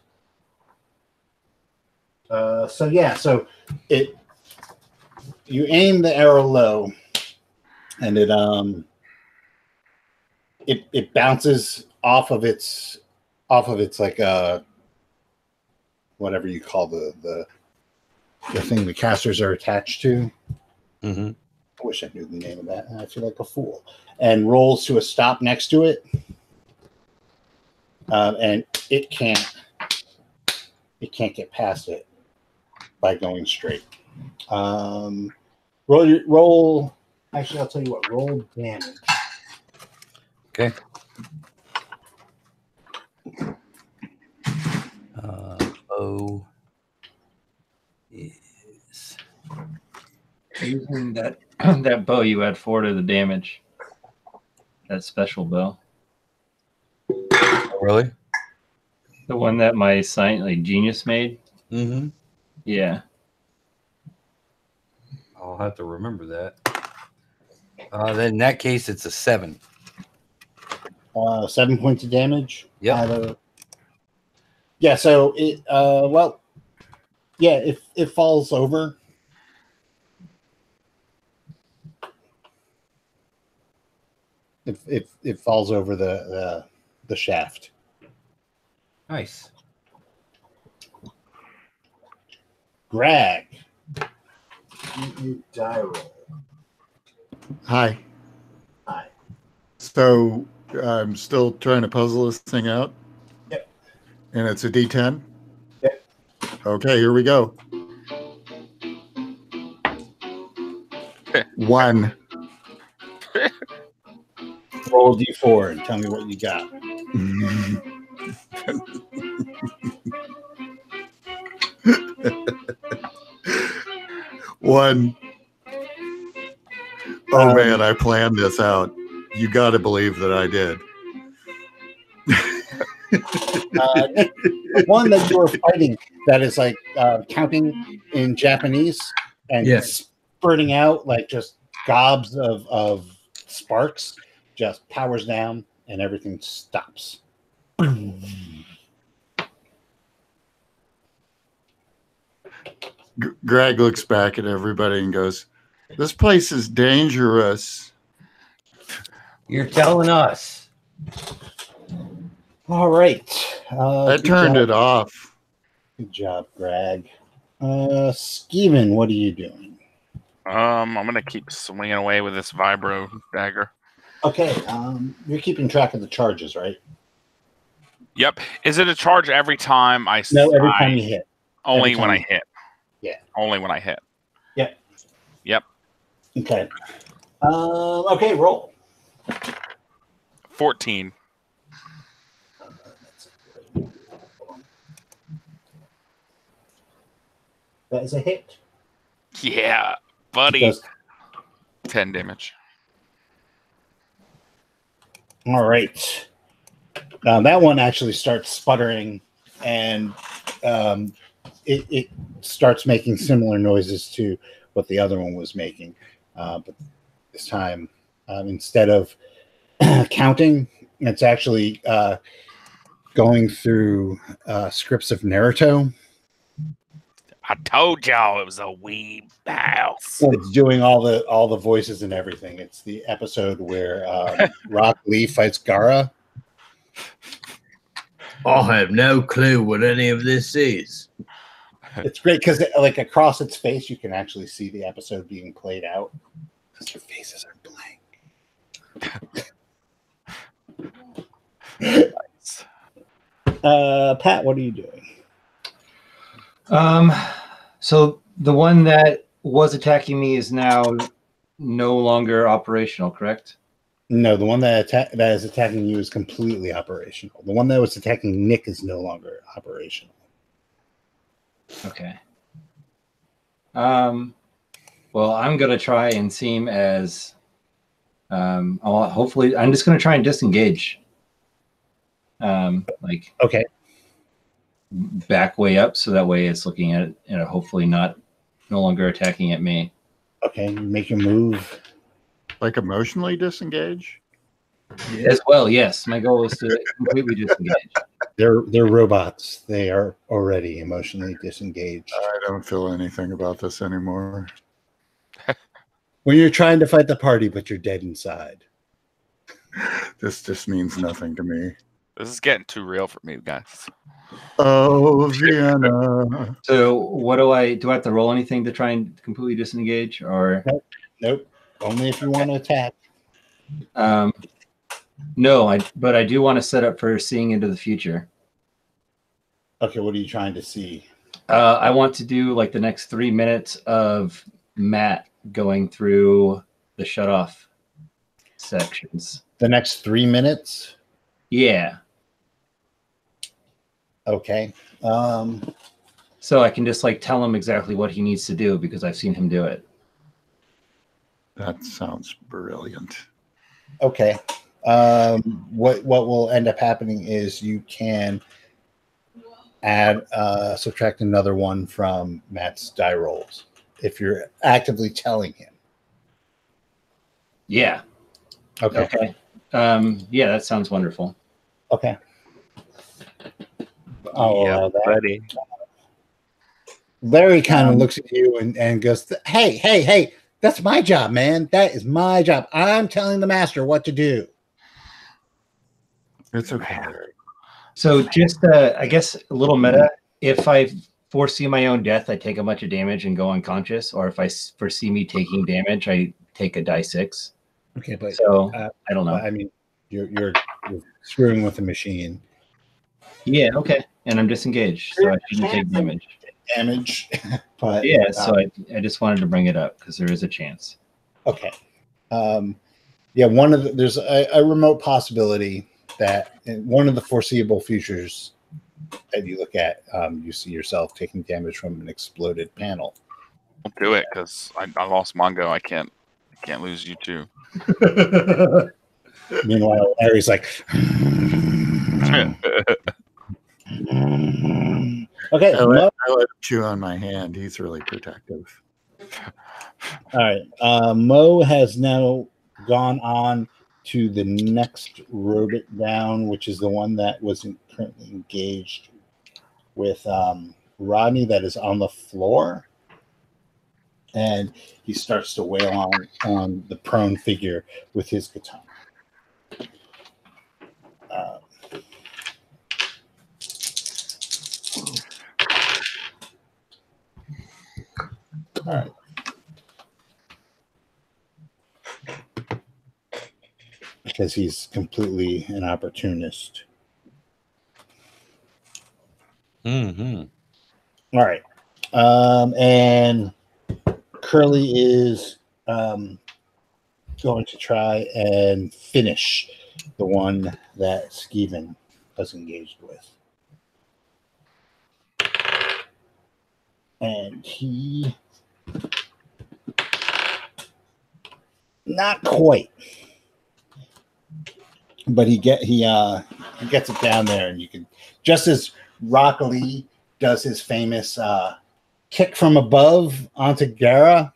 So you aim the arrow low, and it bounces off of its like whatever you call the thing the casters are attached to. Mm-hmm. I wish I knew the name of that. I feel like a fool. And rolls to a stop next to it, and it can't get past it by going straight. Roll. Actually, I'll tell you what. Roll damage. Okay. Bow is using that bow. You add 4 to the damage. That special bow. really. The one that my genius made. Mm-hmm. Yeah. I'll have to remember that. Then in that case, it's a 7. 7 points of damage. Yep. Yeah. So it. If it falls over. If it falls over the shaft. Nice. Greg. You die roll. Hi. Hi. So I'm still trying to puzzle this thing out. Yep. And it's a D10? Yep. Okay, here we go. 1. Roll D4 and tell me what you got. One. Oh man, I planned this out. You got to believe that I did. The one that you were fighting that is like counting in Japanese and spurting out like just gobs of sparks, just powers down and everything stops. Greg looks back at everybody and goes, "This place is dangerous." You're telling us. All right. I turned it off. Good job, Greg. Steven, what are you doing? I'm gonna keep swinging away with this vibro dagger. Okay. You're keeping track of the charges, right? Yep. Is it a charge every time I? No, every time you hit. Only Every when time I you hit. Yeah. Only when I hit. Yep. Yep. Okay. Okay, roll. 14. That is a hit. Yeah, buddy. Does- 10 damage. All right. That one actually starts sputtering, and it starts making similar noises to what the other one was making. But this time, instead of counting, it's actually going through scripts of Naruto. I told y'all it was a wee house. It's doing all the voices and everything. It's the episode where Rock Lee fights Gaara. I have no clue what any of this is. It's great because like across its face, you can actually see the episode being played out because their faces are blank. Pat, what are you doing? So the one that was attacking me is now no longer operational, correct? No, the one that is attacking you is completely operational. The one that was attacking Nick is no longer operational. Okay. Well, I'm gonna try and seem as hopefully I'm just gonna try and disengage. Like Okay. back way up so that way it's looking at it, hopefully no longer attacking at me. Okay, make a move. Like emotionally disengage? As well, yes. My goal is to completely disengage. They're robots. They are already emotionally disengaged. I don't feel anything about this anymore. When you're trying to fight the party, but you're dead inside. This just means nothing to me. This is getting too real for me, guys. Oh, Vienna. So what do I have to roll anything to try and completely disengage, or Nope. Only if you want to attack. no, but I do want to set up for seeing into the future. Okay, what are you trying to see? I want to do like the next 3 minutes of Matt going through the shut off sections. The next 3 minutes? Yeah. Okay. So I can just like tell him exactly what he needs to do because I've seen him do it. That sounds brilliant. Okay. What will end up happening is you can add subtract another one from Matt's die rolls if you're actively telling him. Yeah. Okay. Yeah, that sounds wonderful. Okay. I'll allow that. buddy. Larry kind of looks at you and goes, hey, that's my job, man. That is my job. I'm telling the master what to do. It's okay. So just, I guess, a little meta. If I foresee my own death, I take a bunch of damage and go unconscious. Or if I foresee me taking damage, I take a die 6. Okay, but So I don't know. I mean, you're screwing with the machine. Yeah, okay. And I'm disengaged, so I shouldn't take damage. But Yeah, so I just wanted to bring it up because there is a chance. okay. Yeah, there's a remote possibility that in one of the foreseeable futures that you look at, you see yourself taking damage from an exploded panel. Don't do it because I lost Mongo. I can't lose you too. Meanwhile, Larry's like, okay. I let him chew on my hand. He's really protective. All right. Mo has now gone on to the next robot down, which is the one that was currently engaged with Rodney that is on the floor. And he starts to wail on the prone figure with his katana. All right. Because he's completely an opportunist. Mm-hmm. All right. And Curly is going to try and finish the one that Skeevan was engaged with. And he not quite. But he gets it down there, and you can, just as Rock Lee does his famous kick from above onto Gara,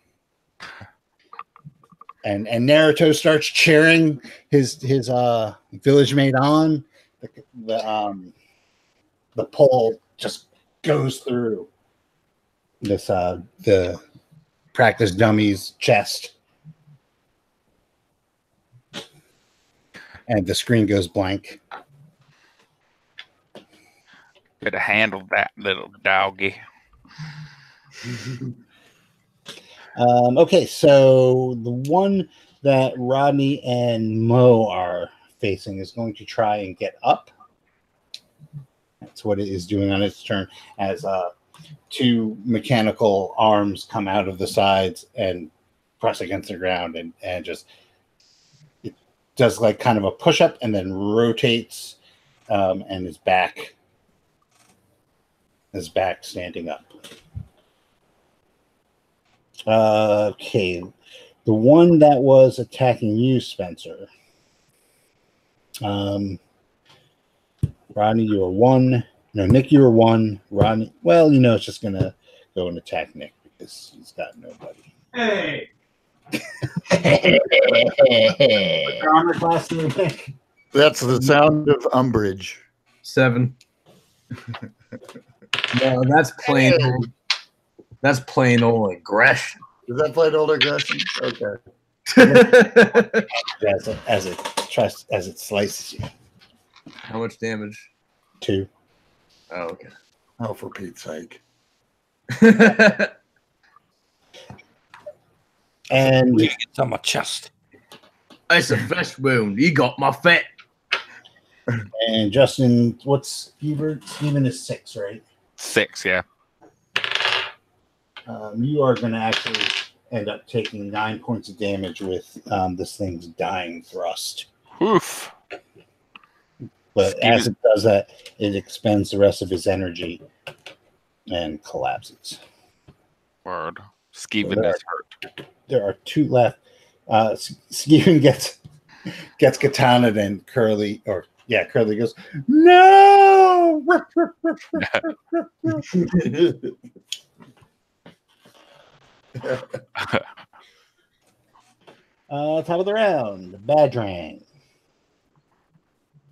and Naruto starts cheering his village mate on. The pole just goes through this the practice dummy's chest, and the screen goes blank. Could have handled that little doggy. Okay, so the one that Rodney and Mo are facing is going to try and get up. That's what it is doing on its turn, as two mechanical arms come out of the sides and press against the ground, and just it does like kind of a push-up and then rotates and is back standing up. Okay, the one that was attacking you, Spencer. Rodney, you are one. No, Nick, you are one. Rodney, well, it's just gonna go and attack Nick because he's got nobody. Hey. Armor class to Nick. That's the sound of umbrage. 7. No, that's plain old. That's plain old aggression. Is that plain old aggression? Okay. as it slices you. How much damage? 2. Oh, okay. Oh, for Pete's sake. And It's on my chest. It's a flesh wound. You got my fat. And Justin, what's Steven is 6, right? 6, yeah. You are going to actually end up taking 9 points of damage with this thing's dying thrust. Oof. But as it does that, it expends the rest of his energy and collapses. Word. Skeevan is hurt. There are 2 left. Skeevan gets katanaed, and Curly goes, no! Top of the round, Badrang.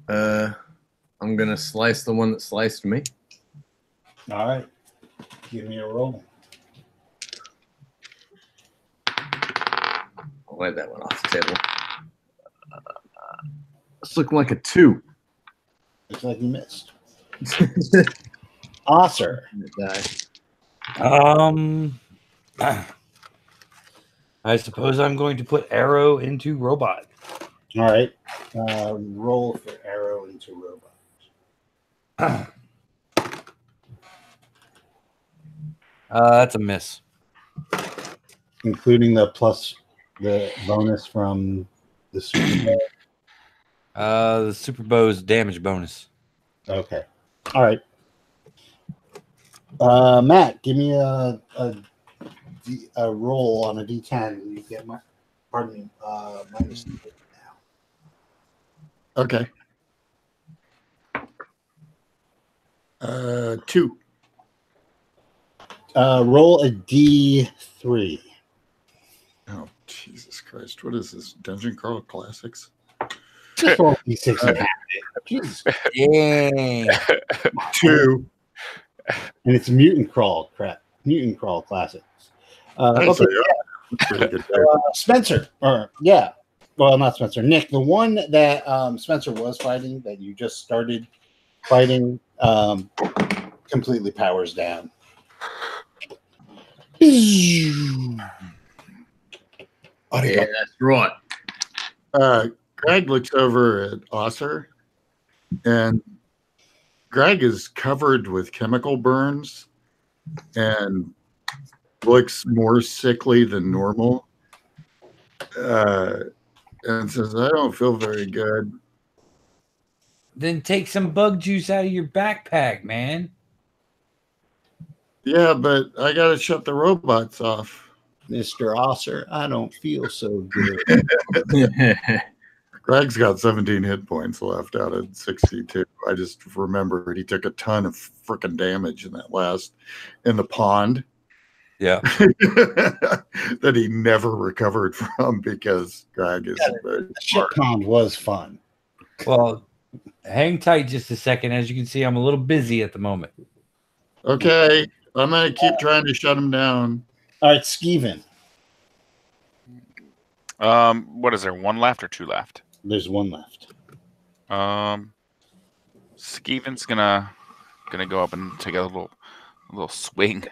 I'm gonna slice the one that sliced me. All right, give me a roll. I'll lay that one off the table. It's looking like a 2. Looks like you missed. Osser. I suppose I'm going to put arrow into robot. All right, roll for arrow into robot. That's a miss. Including the bonus from the super. The super bow's damage bonus. Okay. All right. Matt, give me a roll on a D10. You get minus 3 now. Okay. 2. Roll a D3. Oh, Jesus Christ. What is this? Dungeon Crawl Classics? Just roll D6 and half it. Jesus. Dang. 2. And it's Mutant Crawl Classics. Okay. Pretty good. Spencer, well, not Spencer, Nick, the one that Spencer was fighting, that you just started fighting, completely powers down. Yeah, that's right. Greg looks over at Osser, and Greg is covered with chemical burns and looks more sickly than normal. and says, I don't feel very good. Then take some bug juice out of your backpack, man. Yeah, but I got to shut the robots off. Mr. Osser, I don't feel so good. Greg's got 17 hit points left out of 62. I just remembered he took a ton of freaking damage in the pond. Yeah. That he never recovered from because Greg is very The shit pond was fun. Well, hang tight just a second. As you can see, I'm a little busy at the moment. Okay, I'm going to keep trying to shut him down. All right, Skeeven. What is there? One left or two left? There's one left. Skeeven's gonna go up and take a little swing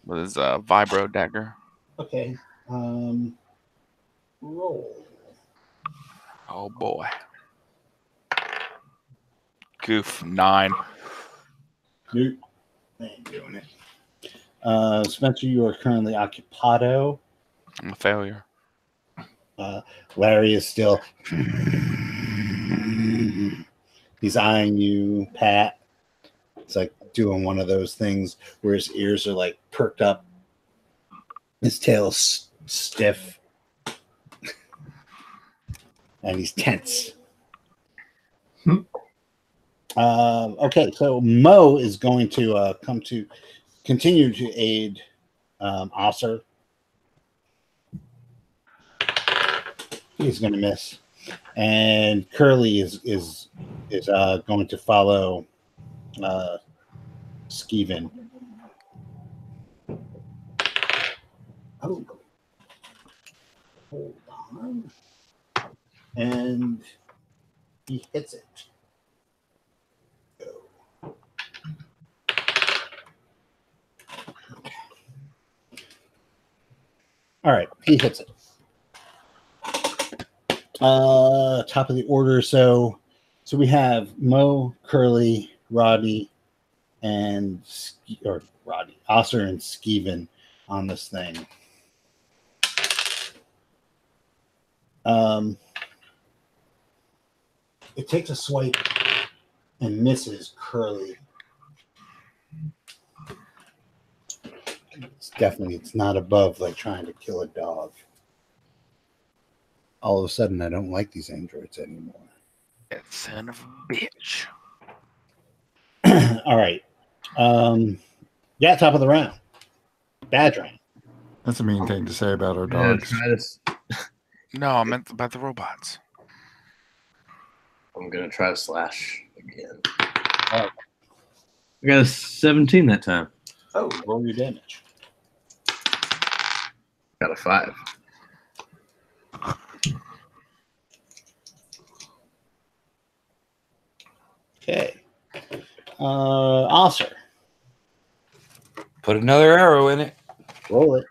with his vibro dagger. Okay. Roll. Oh boy. Goof 9. Nope. I ain't doing it. Spencer, you are currently occupado. I'm a failure. Larry is still. He's eyeing you, Pat. It's like doing one of those things where his ears are like perked up, his tail's stiff, and he's tense. Okay, so Mo is going to continue to aid Osser. He's going to miss, and Curly is going to follow Skeeven. Oh, hold on, and he hits it. Go. All right, he hits it. Top of the order. So we have Mo, Curly, Roddy, and Osser and Skeeven on this thing. It takes a swipe and misses Curly. It's not above like trying to kill a dog. All of a sudden, I don't like these androids anymore. That son of a bitch. All right. Yeah, top of the round. Bad round. That's a mean thing to say about our dogs. No, I meant about the robots. I'm going to try to slash again. I got a 17 that time. Oh, roll your damage. Got a 5. Okay. Osser. Put another arrow in it. Roll it.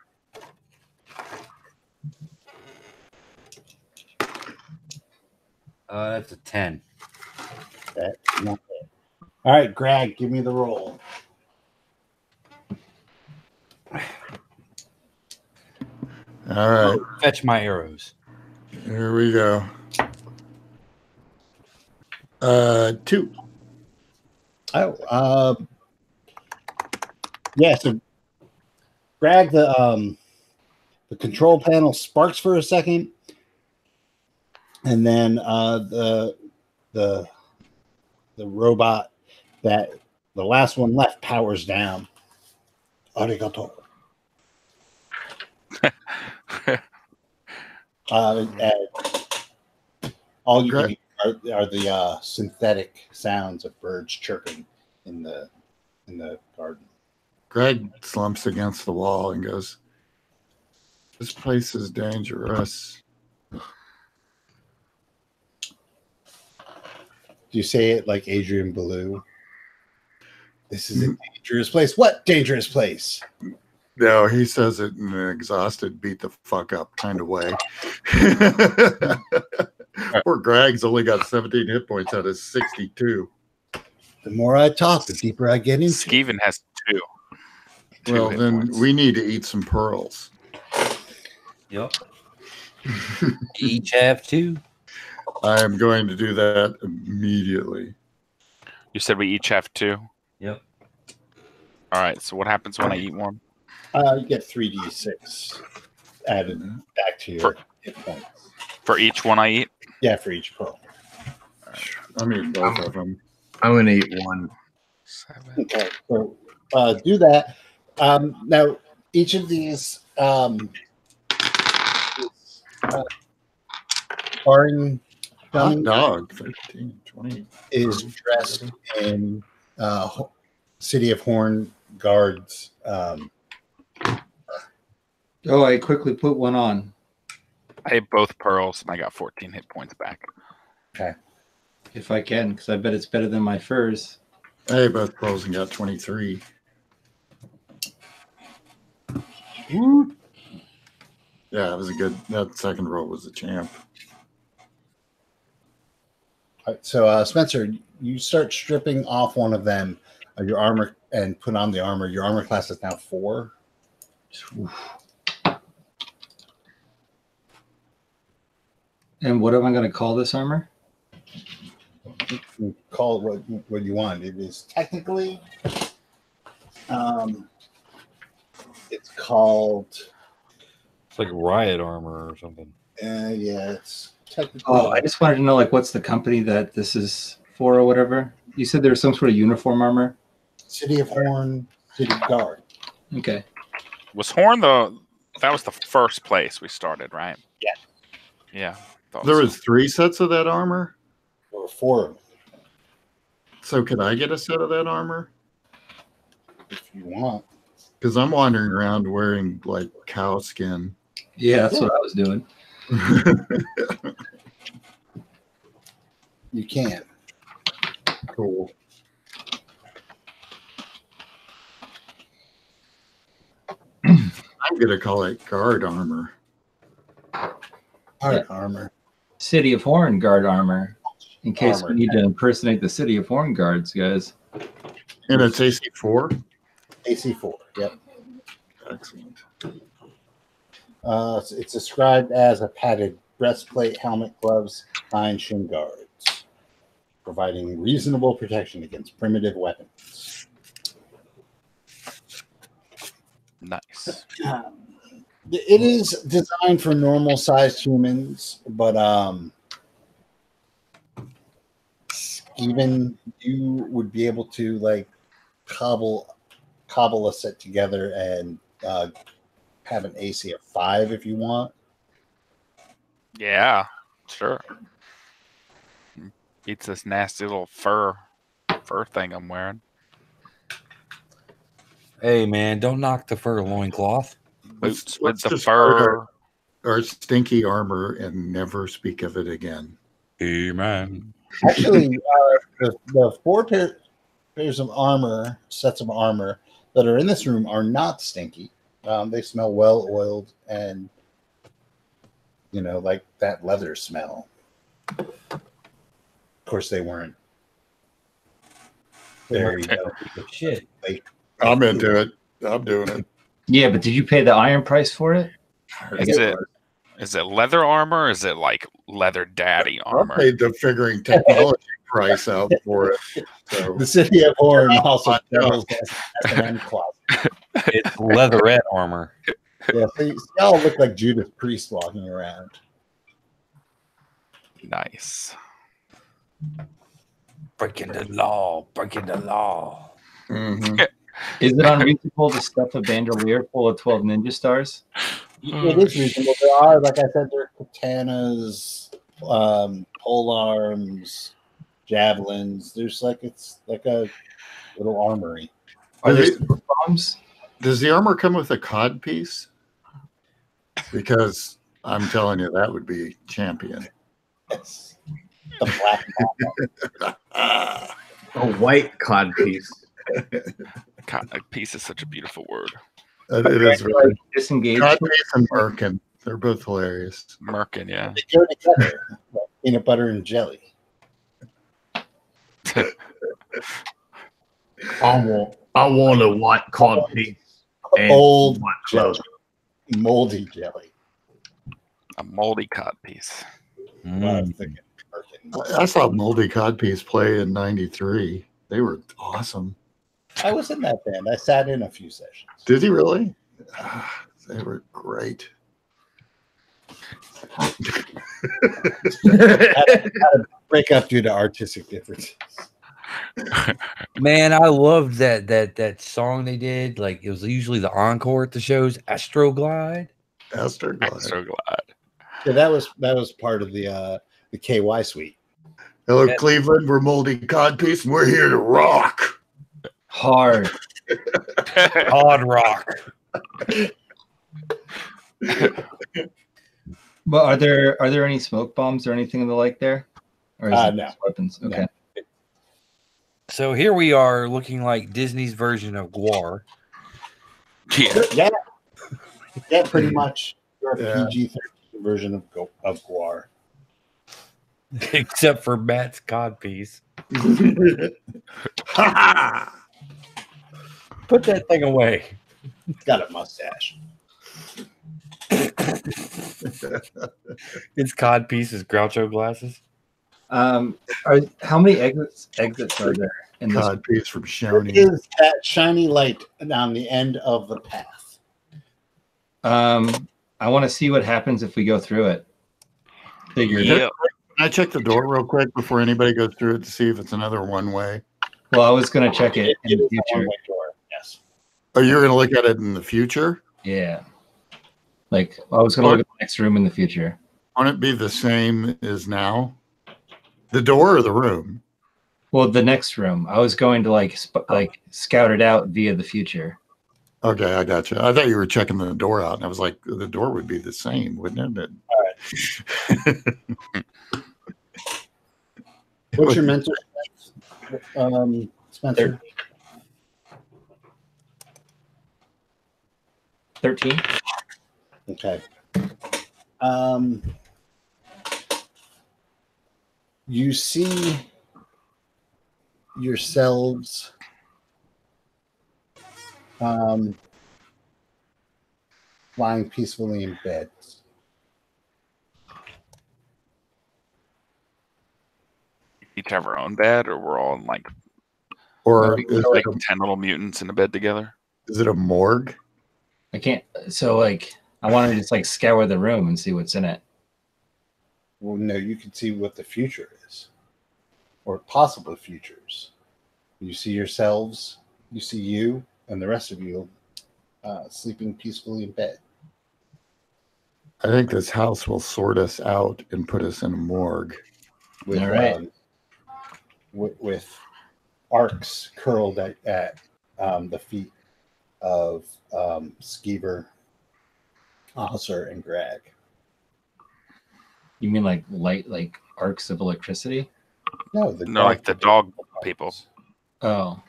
That's a 10. That's not it. All right, Greg, give me the roll. All right, Fetch my arrows. here we go. 2. Oh, yeah. So, Greg, the control panel sparks for a second, and then the robot that the last one left powers down. Arigato. All you can hear are the synthetic sounds of birds chirping in the garden. Greg slumps against the wall and goes, "This place is dangerous." Do you say it like Adrian Belew? This is a dangerous place. What dangerous place? No, he says it in an exhausted, beat the fuck up kind of way. Poor Greg's only got 17 hit points out of 62. The more I talk, the deeper I get into. Skeeven has 2. Well, hit then points. we need to eat some pearls. Yep. Each have 2. I am going to do that immediately. You said we each have 2. Yep. All right. So what happens when I eat one? You get 3d6 added back to your hit points. For each one I eat? Yeah, for each pearl. I mean, both of them. I'm gonna eat 1. 7. Okay, so do that. Now, each of these barring Hot dog, 13, 20. is dressed in City of Horn guards. Oh, I quickly put one on. I ate both pearls and I got 14 hit points back. If I can, because I bet it's better than my furs. Hey, both pearls and got 23. Yeah, it was a good. That second roll was a champ. All right, so Spencer, you start stripping off one of them, your armor, and put on the armor. Your armor class is now 4. And what am I going to call this armor? You call it what you want. It is technically, it's called. It's like riot armor or something. Yeah, it's technically. Oh, I just wanted to know, like, what's the company that this is for or whatever? You said there was some sort of uniform armor? City of Horn, City Guard. Okay. Was Horn that was the first place we started, right? Yeah. Yeah. There was 3 sets of that armor. Or 4 of them, So could I get a set of that armor? if you want. Because I'm wandering around wearing like cow skin. Yeah, that's what I was doing. You can. Cool. I'm gonna call it guard armor. Hard armor. City of Horn guard armor. In case Armor. we need to impersonate the City of Horn guards, guys. And it's AC 4. AC 4. Yep. Excellent. It's described as a padded breastplate, helmet, gloves, and shin guards, providing reasonable protection against primitive weapons. Nice. It is designed for normal sized humans, but even you would be able to like cobble a set together and have an AC of 5 if you want. Yeah, sure. Beats this nasty little fur thing I'm wearing. Hey, man, don't knock the fur loincloth. Boots with Let's the just fur. Our stinky armor and never speak of it again. Hey, man. Actually, the 4 pairs of armor, sets of armor that are in this room are not stinky. They smell well oiled and, like that leather smell. Of course, they weren't. There you go. Shit. I'm into it. I'm doing it. Yeah, but did you pay the iron price for it? Is it leather armor? Or is it like leather daddy I armor? paid the figuring technology price out for it. So The City of Horn also travels as an end closet. It's leatherette armor. Yeah, so y'all look like Judas Priest walking around. Nice. Breaking the law. Breaking the law. mhm. Is it unreasonable to stuff a bandolier full of 12 ninja stars? It is reasonable. There are, like I said, there are katanas, pole arms, javelins. It's like a little armory. Are there Does super bombs? Does the armor come with a cod piece? Because I'm telling you, that would be champion. It's the black mamba. A white cod piece. God, a piece is such a beautiful word. It is really Disengage. cod piece and merkin. They're both hilarious. Merkin, yeah. They go together, like peanut butter and jelly. I want a white cod piece. And Old white jelly, clothes. moldy jelly. A moldy cod piece. Well, I was thinking Birkin. I saw Moldy Codpiece play in '93. They were awesome. I was in that band. I sat in a few sessions. Did he really? They were great. Had to break up due to artistic differences. Man, I loved that song they did. Like it was usually the encore at the shows. Astroglide. Astroglide. So glad. Yeah, that was part of the KY suite. Hello, Yeah. Cleveland. We're Moldy Codpiece, and we're here to rock. Hard. Hard rock. But are there any smoke bombs or anything of the like there? Or is it No. just weapons? Okay. No. So here we are looking like Disney's version of Guar. Yeah. Yeah, pretty much. Your Yeah. PG-13 version of Guar. Except for Matt's codpiece. Put that thing away. It's got a mustache. His codpiece is Groucho glasses. How many exits are there in this? Codpiece from There Shawnee. is that shiny light on the end of the path. I want to see what happens if we go through it. Figured. Yeah. Can I check the door real quick before anybody goes through it to see if it's another one way? Well, I was going to check it in It the is a future. one-way door. Yes. Oh, you're going to look at it in the future? Yeah. Like I was going to look at the next room in the future. Won't it be the same as now? The door or the room? Well, the next room. I was going to like scout it out via the future. Okay, I got you. I thought you were checking the door out, and I was like, the door would be the same, wouldn't it? What's your mental strength, Spencer? 13. Okay. You see yourselves lying peacefully in beds. Each have our own bed, or we're all in like Or like 10 little mutants in a bed together. is it a morgue? I can't. So like, I want to just like scour the room and see what's in it. Well, no, you can see what the future is, or possible futures. You see yourselves, you see you, and the rest of you sleeping peacefully in bed. I think this house will sort us out and put us in a morgue. With, All right. With arcs curled at the feet of Skeever, Osser, and Greg. You mean like light, like arcs of electricity? No, No, like the dog people. Oh.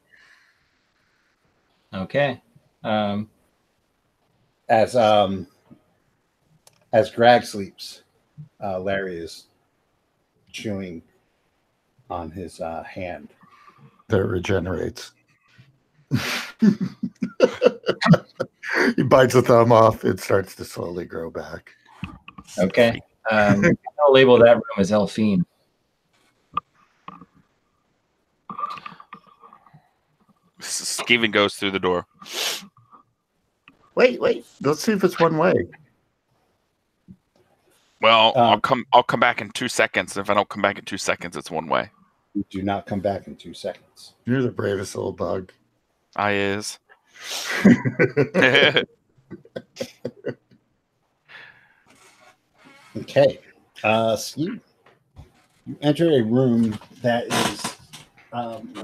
Okay. As Greg sleeps, Larry is chewing on his hand. That regenerates. He bites a thumb off. It starts to slowly grow back. Okay. I'll label that room as Elfine. Steven goes through the door. Wait. Let's see if it's one way. Well, I'll come back in 2 seconds. If I don't come back in 2 seconds, it's one way. You do not come back in 2 seconds. You're the bravest little bug. I is. Okay. Steve, you enter a room that is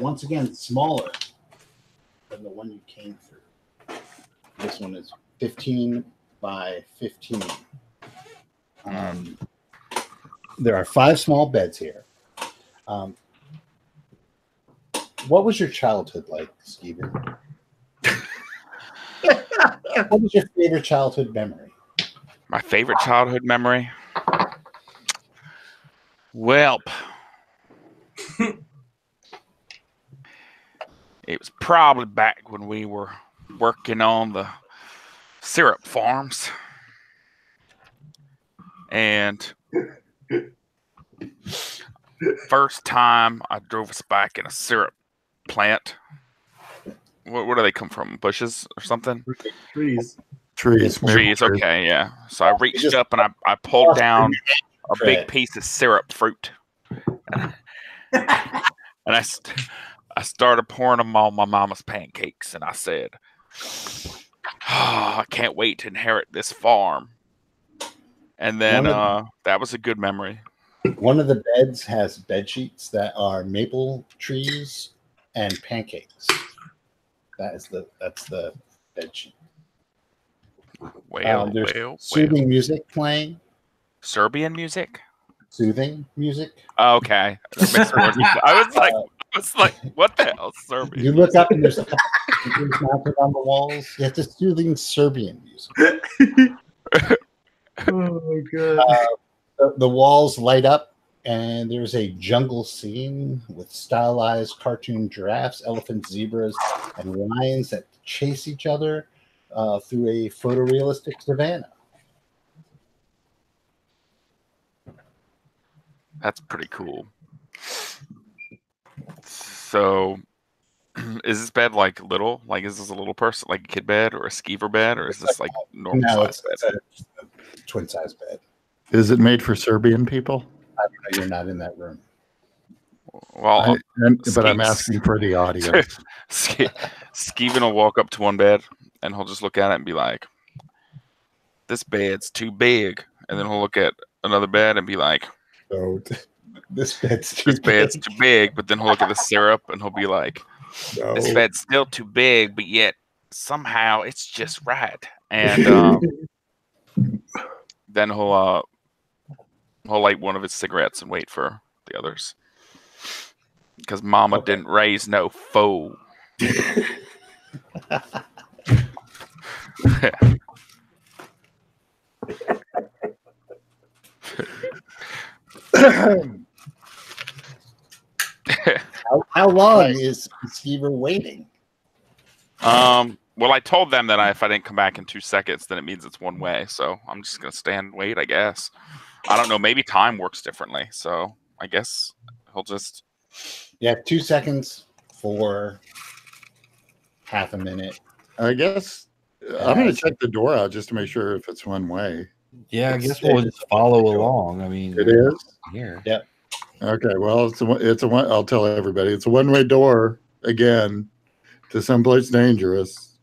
once again smaller than the one you came through. This one is 15 by 15. There are 5 small beds here. What was your childhood like, Steven? What was your favorite childhood memory? My favorite childhood memory? Well, it was probably back when we were working on the syrup farms. And first time I drove us back in a syrup plant. Where do they come from? Bushes or something? Trees. Trees. Trees. Okay, yeah. So I reached up and I pulled down a big piece of syrup fruit, and I started pouring them on my mama's pancakes, and I said, I can't wait to inherit this farm. And then that was a good memory. One of the beds has bed sheets that are maple trees and pancakes. That's the bed sheet. Well, soothing music playing. Serbian music? Soothing music. Oh, okay. I was like, what the hell, Serbian? You look up and there's a couple of speakers mounted on the walls. It's a soothing Serbian music. Oh my god. The walls light up, and there's a jungle scene with stylized cartoon giraffes, elephants, zebras, and lions that chase each other through a photorealistic savanna. That's pretty cool. So, is this bed like little? Like, is this a little person, like a kid bed or a skeever bed, or is this like normal size bed? It's a twin size bed. Is it made for Serbian people? I don't know, you're not in that room. Well, but I'm asking for the audience. Skeeven will walk up to one bed and he'll just look at it and be like, "This bed's too big," and then he'll look at another bed and be like, So this bed's too too big. But then he'll look at the syrup and he'll be like, "This bed's still too big, but yet somehow it's just right." And then he'll light one of his cigarettes and wait for the others, because Mama didn't raise no foe. How long is Skeever waiting? Well, I told them that if I didn't come back in 2 seconds, then it means it's one way. So I'm just gonna stand and wait, I guess. I don't know. Maybe time works differently. So I guess he'll just. Yeah, 2 seconds for half a minute. I guess I'm going to check the door out just to make sure if it's one way. Yeah, I guess we'll just follow along. I mean, It is? here. Yep. Okay, well, it's a one. I'll tell everybody it's a one-way door again to someplace dangerous.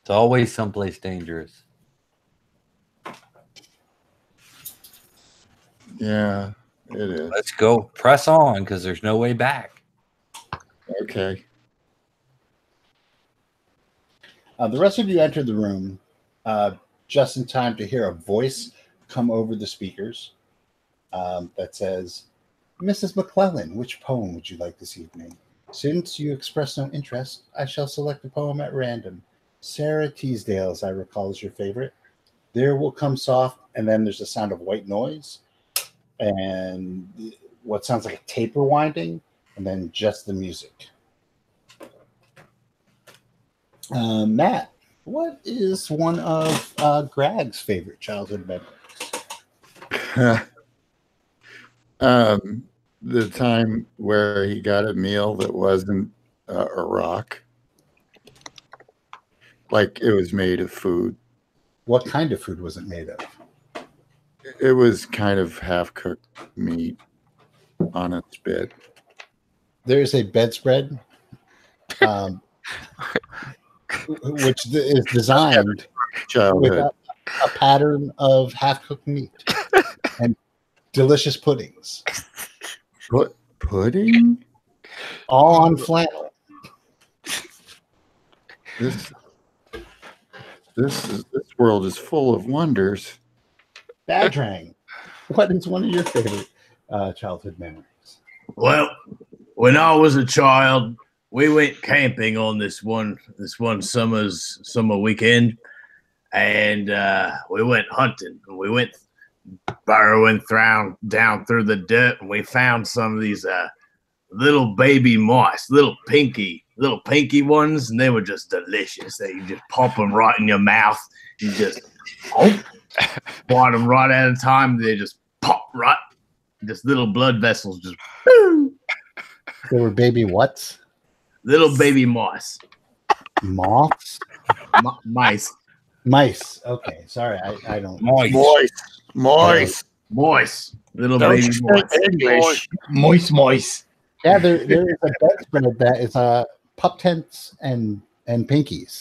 It's always someplace dangerous. Yeah, it is. Let's go. Press on, because there's no way back. Okay. The rest of you enter the room just in time to hear a voice come over the speakers that says, "Mrs. McClellan, which poem would you like this evening? Since you express no interest, I shall select a poem at random. Sarah Teasdale, as I recall, is your favorite. There will come soft," and then there's a sound of white noise and what sounds like a tape rewinding, and then just the music. Matt, what is one of Greg's favorite childhood memories? The time where he got a meal that wasn't a rock, like it was made of food. What kind of food was it made of? It was kind of half-cooked meat on a spit. There's a bedspread, which is designed with Childhood. a pattern of half-cooked meat and delicious puddings, Pudding? all on flannel. This world is full of wonders. Badrang, what is one of your favorite childhood memories? Well, when I was a child, we went camping on this one summer weekend, and we went hunting. We went burrowing down through the dirt, and we found some of these little baby mice, little pinky ones, and they were just delicious. You just pop them right in your mouth. You just fought them right at a time. They just pop right. Just little blood vessels, just boom. They were baby whats? Little baby mice. Moths? Mice. Mice. Okay, sorry, I don't. Moist. Moist. Little Don't baby you speak mice. English? Moist. Yeah, there is a bedspread that is pup tents and pinkies.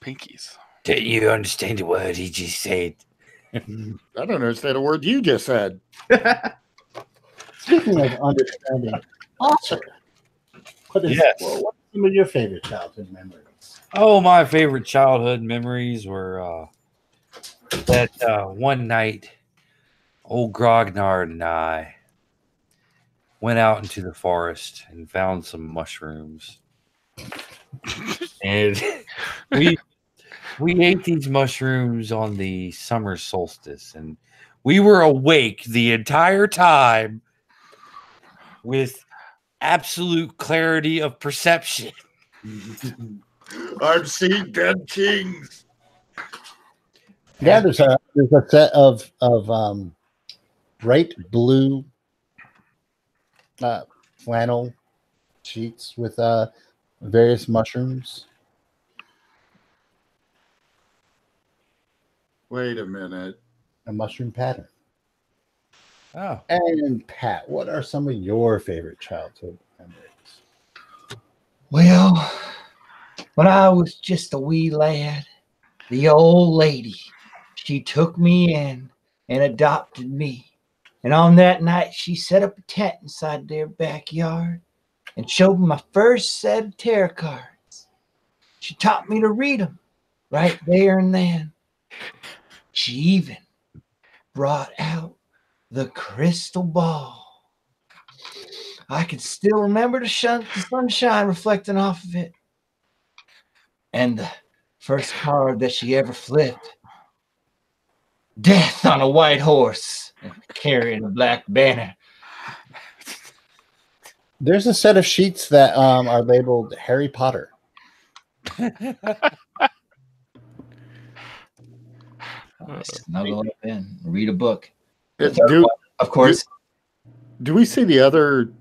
Pinkies. Did you understand the word he just said? I don't understand a word you just said. Speaking of understanding, Oscar, what are some of your favorite childhood memories? Oh, my favorite childhood memories were that one night, old Grognard and I went out into the forest and found some mushrooms. And we ate these mushrooms on the summer solstice, and we were awake the entire time with absolute clarity of perception. I've seen dead kings. Yeah, there's a set of bright blue flannel sheets with various mushrooms. Wait a minute. A mushroom pattern. Oh, And Pat, what are some of your favorite childhood memories? Well, when I was just a wee lad, the old lady, she took me in and adopted me. And on that night, she set up a tent inside their backyard and showed me my first set of tarot cards. She taught me to read them right there and then. She even brought out the crystal ball. I can still remember the sunshine reflecting off of it. And the first card that she ever flipped, death on a white horse carrying a black banner. There's a set of sheets that are labeled Harry Potter. Snuggle up in, read a book. Do Of course, we see the other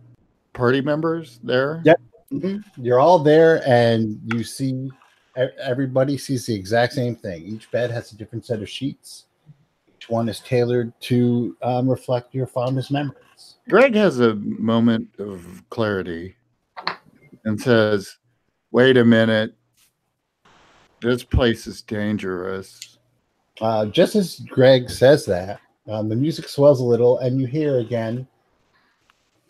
party members there? Yep. You're all there, and you see everybody sees the exact same thing. Each bed has a different set of sheets. Each one is tailored to reflect your fondest memories. Greg has a moment of clarity and says, "Wait a minute. This place is dangerous." Just as Greg says that, the music swells a little, and you hear again,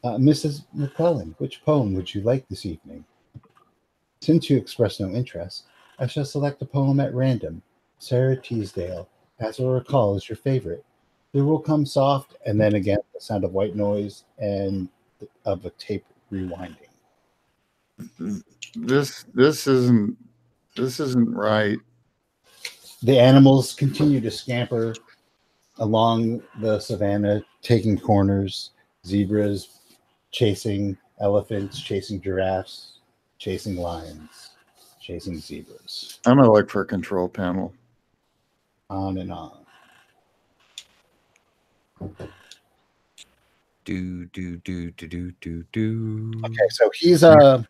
Mrs. McClellan, which poem would you like this evening? Since you express no interest, I shall select a poem at random. Sarah Teasdale, as I recall, is your favorite. There will come soft, and then again the sound of white noise and of a tape rewinding. This isn't right. The animals continue to scamper along the savannah, taking corners. Zebras chasing elephants, chasing giraffes, chasing lions, chasing zebras. I'm gonna look for a control panel. On and on. do. Okay, so he's that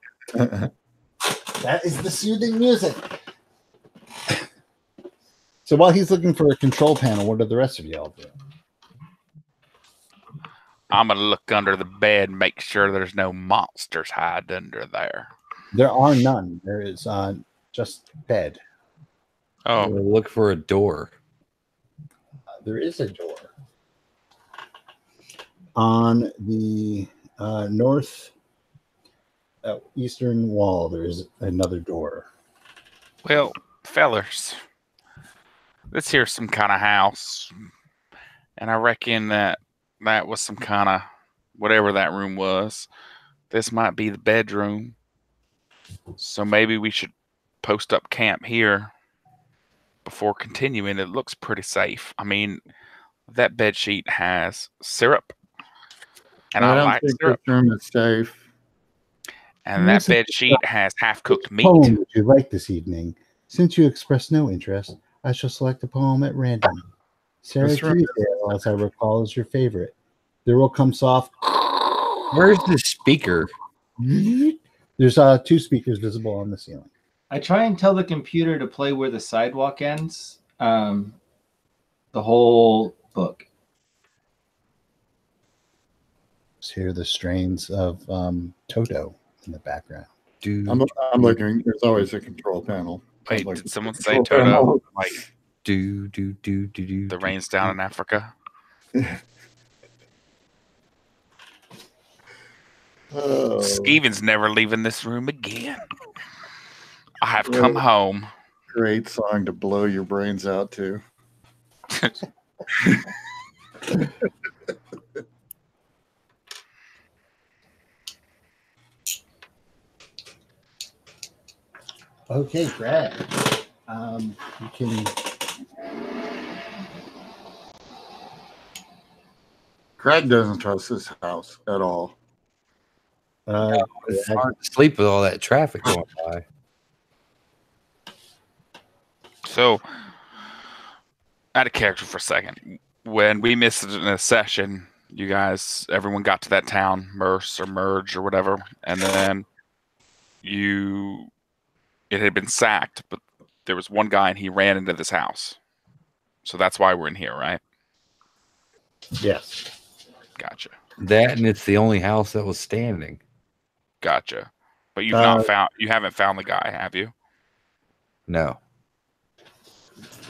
is the soothing music. So while he's looking for a control panel, what are the rest of y'all doing? I'm gonna look under the bed and make sure there's no monsters hiding under there. There are none. There is just bed. Oh, We'll look for a door. There is a door on the north eastern wall. There is another door. well, fellers, this here's some kind of house, and I reckon that was some kind of whatever that room was. This might be the bedroom, so maybe we should post up camp here before continuing. It looks pretty safe. I mean, that bed sheet has syrup, and I don't like think syrup. this room is safe. And that bed sheet has half-cooked meat. Poem would you like this evening? Since you express no interest, I shall select a poem at random. Sarah That's right. Teasdale, as I recall, is your favorite. There will come soft. Where's the speaker? There's 2 speakers visible on the ceiling. I try and tell the computer to play where the sidewalk ends. The whole book. Just hear the strains of Toto in the background. I'm looking. There's always a control panel. Wait, Like did someone the say control Toto? panel. Like Do. the rain's down in Africa? Oh, Skeeven's never leaving this room again. I have come home. great song to blow your brains out to. Okay, Brad. You can. Craig doesn't trust this house at all. It's hard to sleep with all that traffic going by. So, out of character for a second. When we missed it in a session, you guys, everyone got to that town, Merce or Merge or whatever, and then it had been sacked, but there was one guy and he ran into this house. So that's why we're in here, right? Yes. Gotcha. That, and it's the only house that was standing. Gotcha. But you haven't found the guy, have you? No.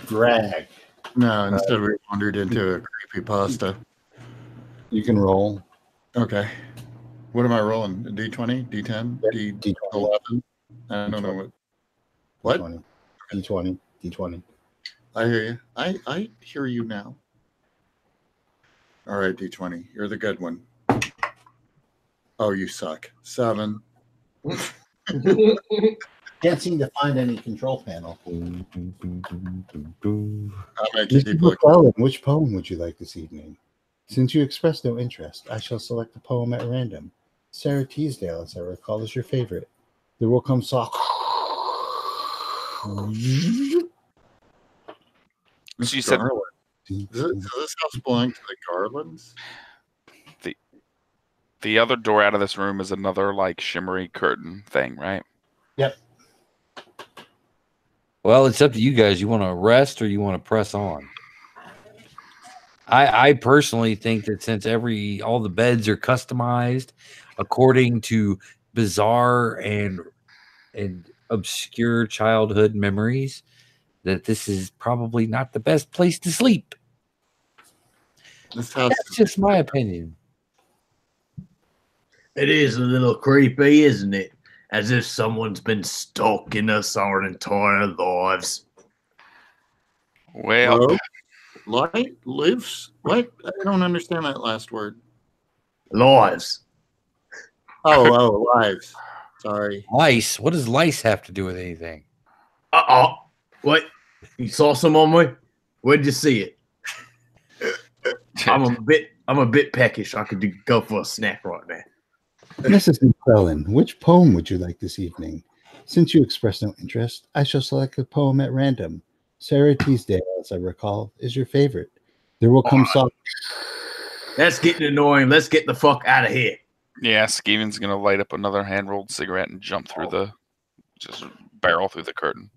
Drag. No, instead we wandered into a creepy pasta. You can roll. Okay. What am I rolling? A D20? D10? D20. D11? I don't know what. What? D20. D20. I hear you. I hear you now. All right, D20. You're the good one. Oh, you suck. 7. Can't seem to find any control panel. I'll make you Mr. keep looking. McClellan, which poem would you like this evening? Since you expressed no interest, I shall select a poem at random. Sarah Teasdale, as I recall, is your favorite. There will come soft. So you said Garland. Does this house belong to the Garlands? the other door out of this room is another like shimmery curtain thing, right? Yep. Well, it's up to you guys. You want to rest or you want to press on? I personally think that since all the beds are customized according to bizarre and obscure childhood memories, that this is probably not the best place to sleep. This house That's just my opinion. It is a little creepy, isn't it? As if someone's been stalking us our entire lives. Well, lives? What? I don't understand that last word. Lives. Oh, lives. Sorry. Lice. What does lice have to do with anything? What? You saw some on me? Where'd you see it? I'm a bit peckish. I could go for a snack right now. Mrs. McClellan, which poem would you like this evening? Since you expressed no interest, I shall select a poem at random. Sarah Teasdale, as I recall, is your favorite. There will come soft. That's getting annoying. Let's get the fuck out of here. yeah, Skeeven's gonna light up another hand-rolled cigarette and jump through just barrel through the curtain.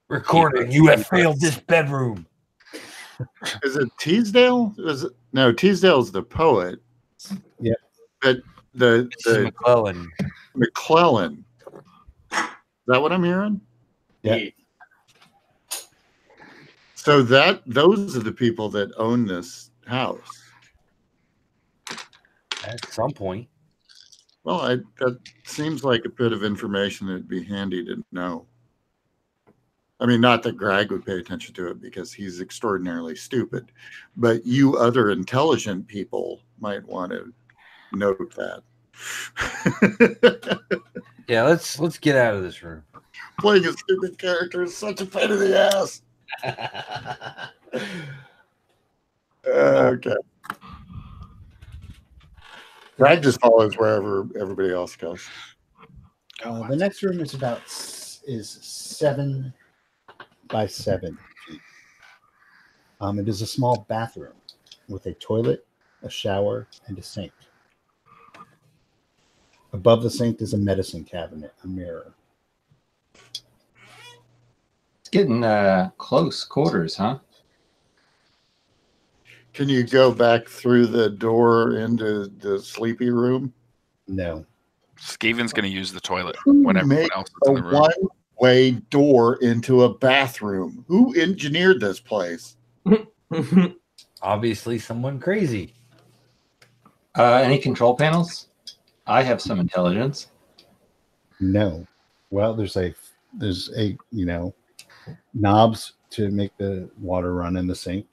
Recording. You have failed this bedroom. Is it Teasdale? No, Teasdale's the poet. Yep. But This is the McClellan. McClellan. Is that what I'm hearing? Yeah. So those are the people that own this house. At some point. Well, that seems like a bit of information that'd be handy to know. I mean, not that Greg would pay attention to it because he's extraordinarily stupid, but you other intelligent people might want to note that. Yeah, let's get out of this room. Playing a stupid character is such a pain in the ass. Okay. Greg just follows wherever everybody else goes. The next room is 7 by 7 feet. It is a small bathroom with a toilet, a shower, and a sink. Above the sink is a medicine cabinet, a mirror. It's getting close quarters, huh? Can you go back through the door into the sleepy room? No. Skeeven's going to use the toilet Who when everyone made else is a in the room. one-way door into a bathroom? Who engineered this place? Obviously, someone crazy. Any control panels? I have some intelligence. No. Well, there's a knobs to make the water run in the sink,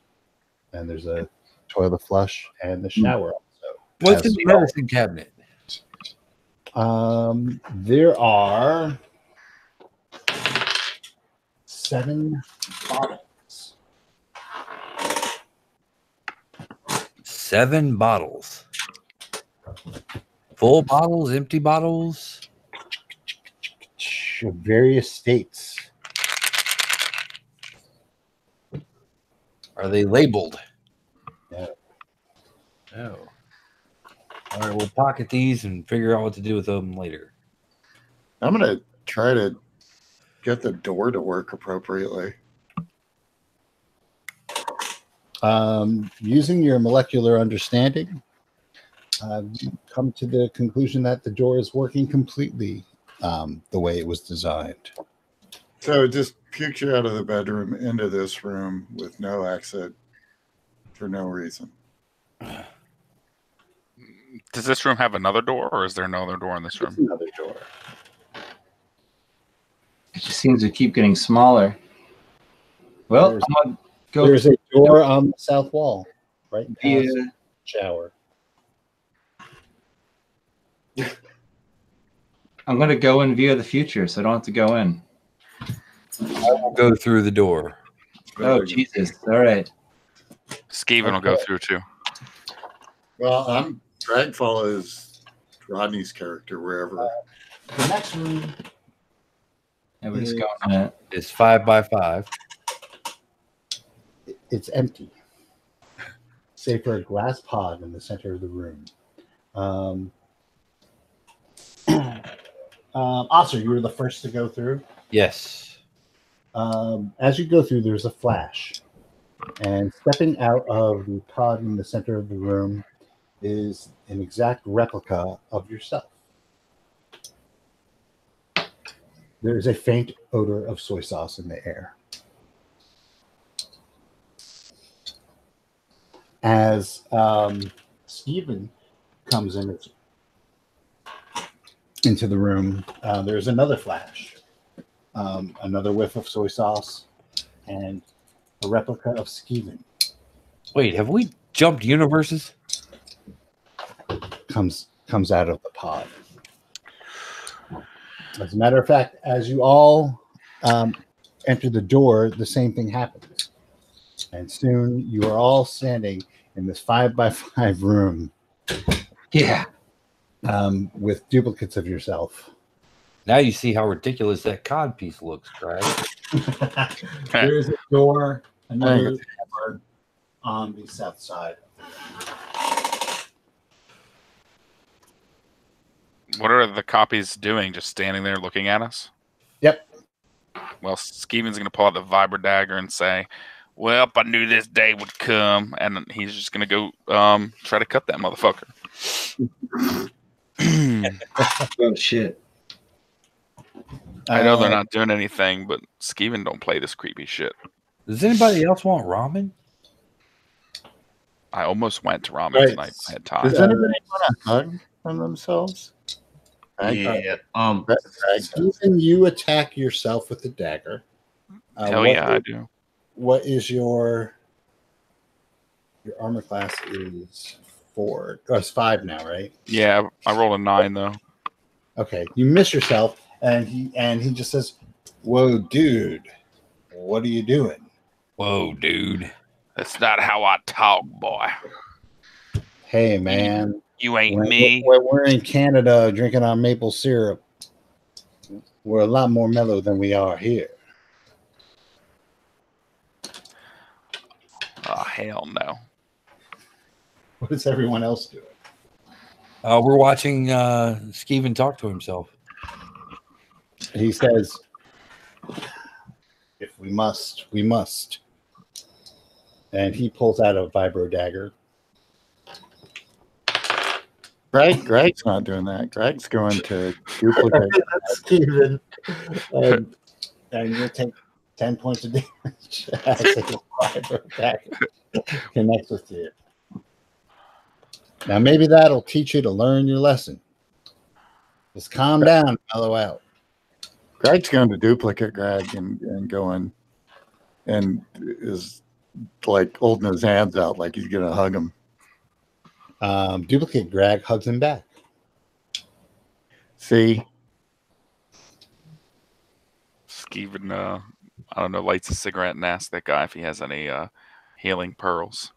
and there's a toilet flush and the shower also. What's in As the well. medicine cabinet? There are 7 bottles. 7 bottles. Full bottles, empty bottles. Of various states. Are they labeled? No. No. All right, we'll pocket these and figure out what to do with them later. I'm going to try to get the door to work appropriately. Using your molecular understanding, you come to the conclusion that the door is working completely the way it was designed. So it just pukes you out of the bedroom into this room with no exit for no reason. Does this room have another door, or is there no other door in this room? There's another door. It just seems to keep getting smaller. Well, There's- I'm gonna go There's a door on the south wall, right past via, the shower. I'm gonna go in via the future, so I don't have to go in. We'll go through the door. Oh Jesus! All right. Skeeven will go through too. Well, Dragfall is Rodney's character wherever. The next room Everybody's going in it. It's 5 by 5. it's empty, save for a glass pod in the center of the room. Oscar, you were the first to go through. Yes. As you go through, there's a flash, and stepping out of the pod in the center of the room is an exact replica of yourself. There is a faint odor of soy sauce in the air. As Stephen comes into the room, there's another flash, another whiff of soy sauce, and a replica of Stephen Wait, have we jumped universes? comes out of the pod. As a matter of fact, as you all enter the door, the same thing happens. And soon you are all standing in this 5 by 5 room Yeah. with duplicates of yourself. Now you see how ridiculous that cod piece looks, right? There's a door, another door on the south side. What are the copies doing? Just standing there looking at us? Yep. Well, Skeeven's going to pull out the vibra dagger and say, well, I knew this day would come. And he's just going to go try to cut that motherfucker. Oh shit. I know they're not doing anything, but Skeeven don't play this creepy shit. Does anybody else want ramen? I almost went to ramen Right. tonight. I had time. Does anybody want a hug from themselves? Yeah. Stephen, you attack yourself with the dagger. Hell yeah, I do. What is your armor class is 4. Oh, it's 5 now, right? Yeah, I rolled a 9 though. Okay, you miss yourself, and he just says, "Whoa, dude, what are you doing?" Whoa, dude. That's not how I talk, boy. Hey, man, You ain't me. When we're in Canada drinking our maple syrup, we're a lot more mellow than we are here. hell no. What is everyone else doing? We're watching Skeevan talk to himself. He says, if we must, we must. And he pulls out a vibro dagger. Greg's not doing that. Greg's going to duplicate. That's Steven. And you'll take 10 points of damage as a vibro dagger connects with you. Now, maybe that'll teach you to learn your lesson. Just calm down and mellow out. Greg's going to duplicate Greg and going and is like holding his hands out like he's going to hug him. Duplicate Greg hugs him back. See? Skeevan, I don't know, lights a cigarette and asks that guy if he has any healing pearls.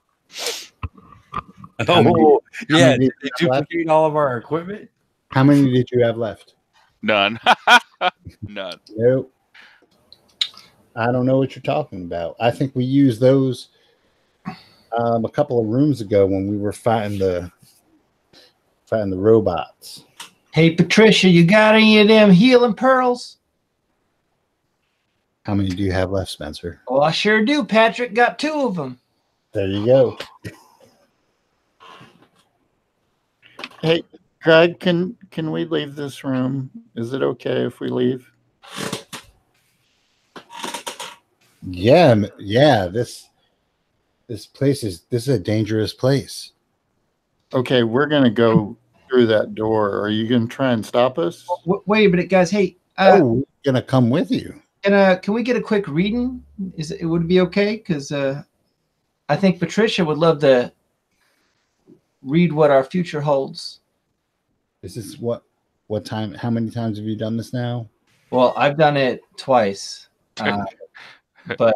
Oh, yeah. many Did they duplicate all of our equipment? How many did you have left? None. None. Nope. I don't know what you're talking about. I think we used those a couple of rooms ago when we were fighting the robots. Hey, Patricia, you got any of them healing pearls? How many do you have left, Spencer? Well, I sure do. Patrick got 2 of them. There you go. Hey, Greg, can we leave this room? Is it okay if we leave? Yeah. This place is a dangerous place. Okay, we're going to go through that door. Are you going to try and stop us? Wait a minute, guys. Hey, We're gonna come with you. can we get a quick reading? It would be okay? Because I think Patricia would love to read what our future holds. This is what time? How many times have you done this now? Well, I've done it twice, but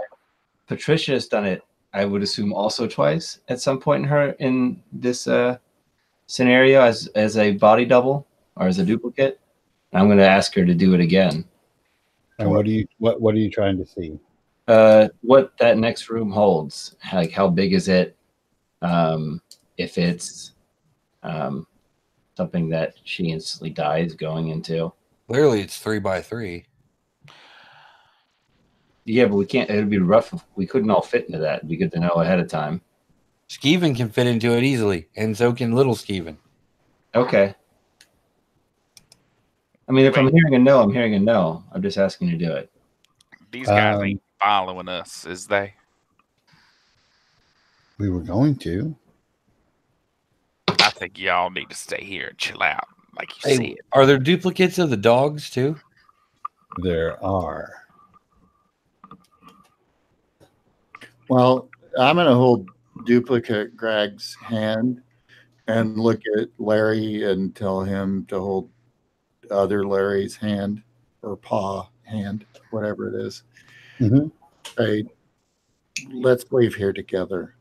Patricia's done it, I would assume, also twice at some point in this scenario as a body double or as a duplicate. I'm going to ask her to do it again. And what are you trying to see? What that next room holds, like how big is it? If it's something that she instantly dies going into. Clearly, it's 3x3. Yeah, but we can't. It would be rough if we couldn't all fit into that. It'd be good to know ahead of time. Skeevan can fit into it easily, and so can little Skeevan. Okay. I mean, if I'm hearing a no, I'm hearing a no. I'm just asking you to do it. These guys ain't following us, is they? We were going to. I think y'all need to stay here and chill out, like you Hey, said. are there duplicates of the dogs too? There are. Well, I'm going to hold duplicate Greg's hand and look at Larry and tell him to hold other Larry's hand or paw hand, whatever it is. Mhm. Hey, let's leave here together.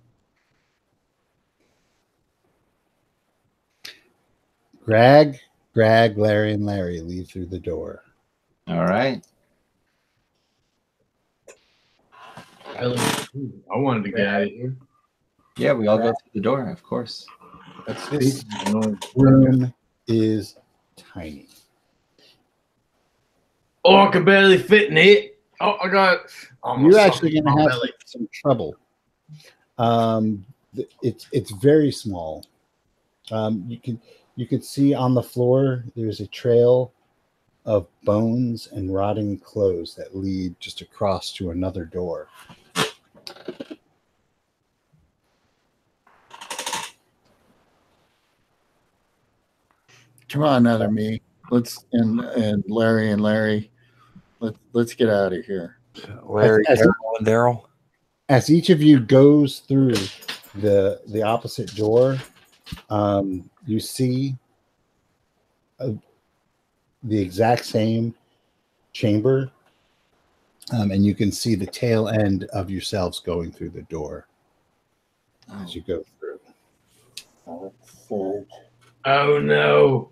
Greg, Larry, and Larry leave through the door. All right. I wanted to get out of here. Yeah, we all go through the door, of course. This room is tiny. Oh, I can barely fit in it. Oh, I got. You're actually going to have some trouble. It's very small. You can see on the floor there's a trail of bones and rotting clothes that lead just across to another door. Come on, other me. Let's and Larry. Let's get out of here. Larry, As- Daryl, and Daryl. As each of you goes through the opposite door, you see the exact same chamber, and you can see the tail end of yourselves going through the door as you go through. Oh no!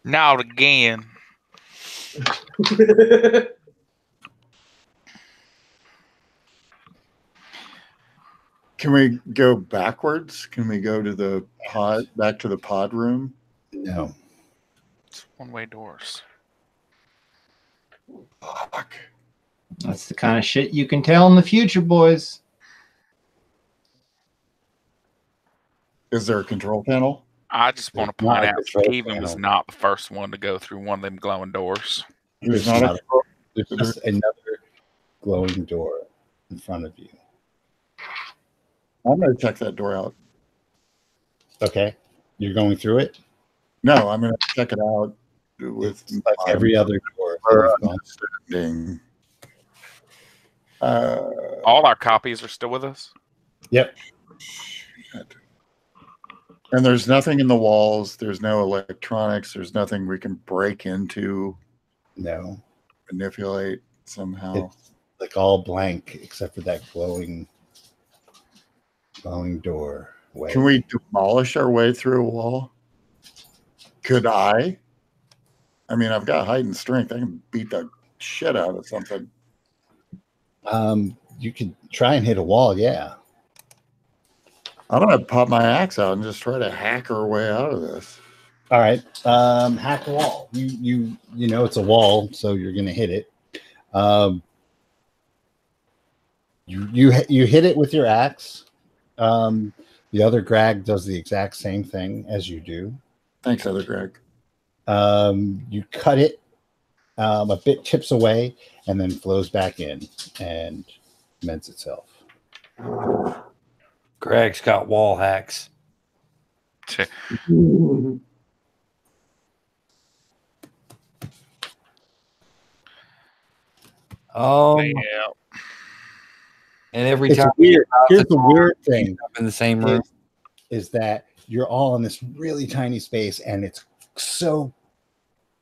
Not again. Can we go backwards? Can we go to the pod, back to the pod room? No. It's one-way doors. Fuck. That's the kind of shit you can tell in the future, boys. Is there a control panel? I just want to There's not point a out control Steven was panel. not the first one to go through one of them glowing doors. There's There's not not a There's just another glowing door in front of you. I'm going to check that door out. Okay. You're going through it? No, I'm going to check it out with It's like every other door. that my you've gone understanding. All our copies are still with us. Yep. And there's nothing in the walls. There's no electronics. There's nothing we can break into, No. manipulate somehow. It's like all blank except for that glowing door. Way. Can we demolish our way through a wall? Could I? I mean, I've got height and strength. I can beat the shit out of something. You could try and hit a wall, yeah. I'm gonna pop my axe out and just try to hack our way out of this. All right. Hack a wall. You know it's a wall, so you're gonna hit it. You hit it with your axe. The other Greg does the exact same thing as you do. Thanks, other Greg. You cut it, a bit chips away, and then flows back in and mends itself. Greg's got wall hacks. Yeah. And every It's time weird. Here's the weird thing up in the same room. is that you're all in this really tiny space, and it's so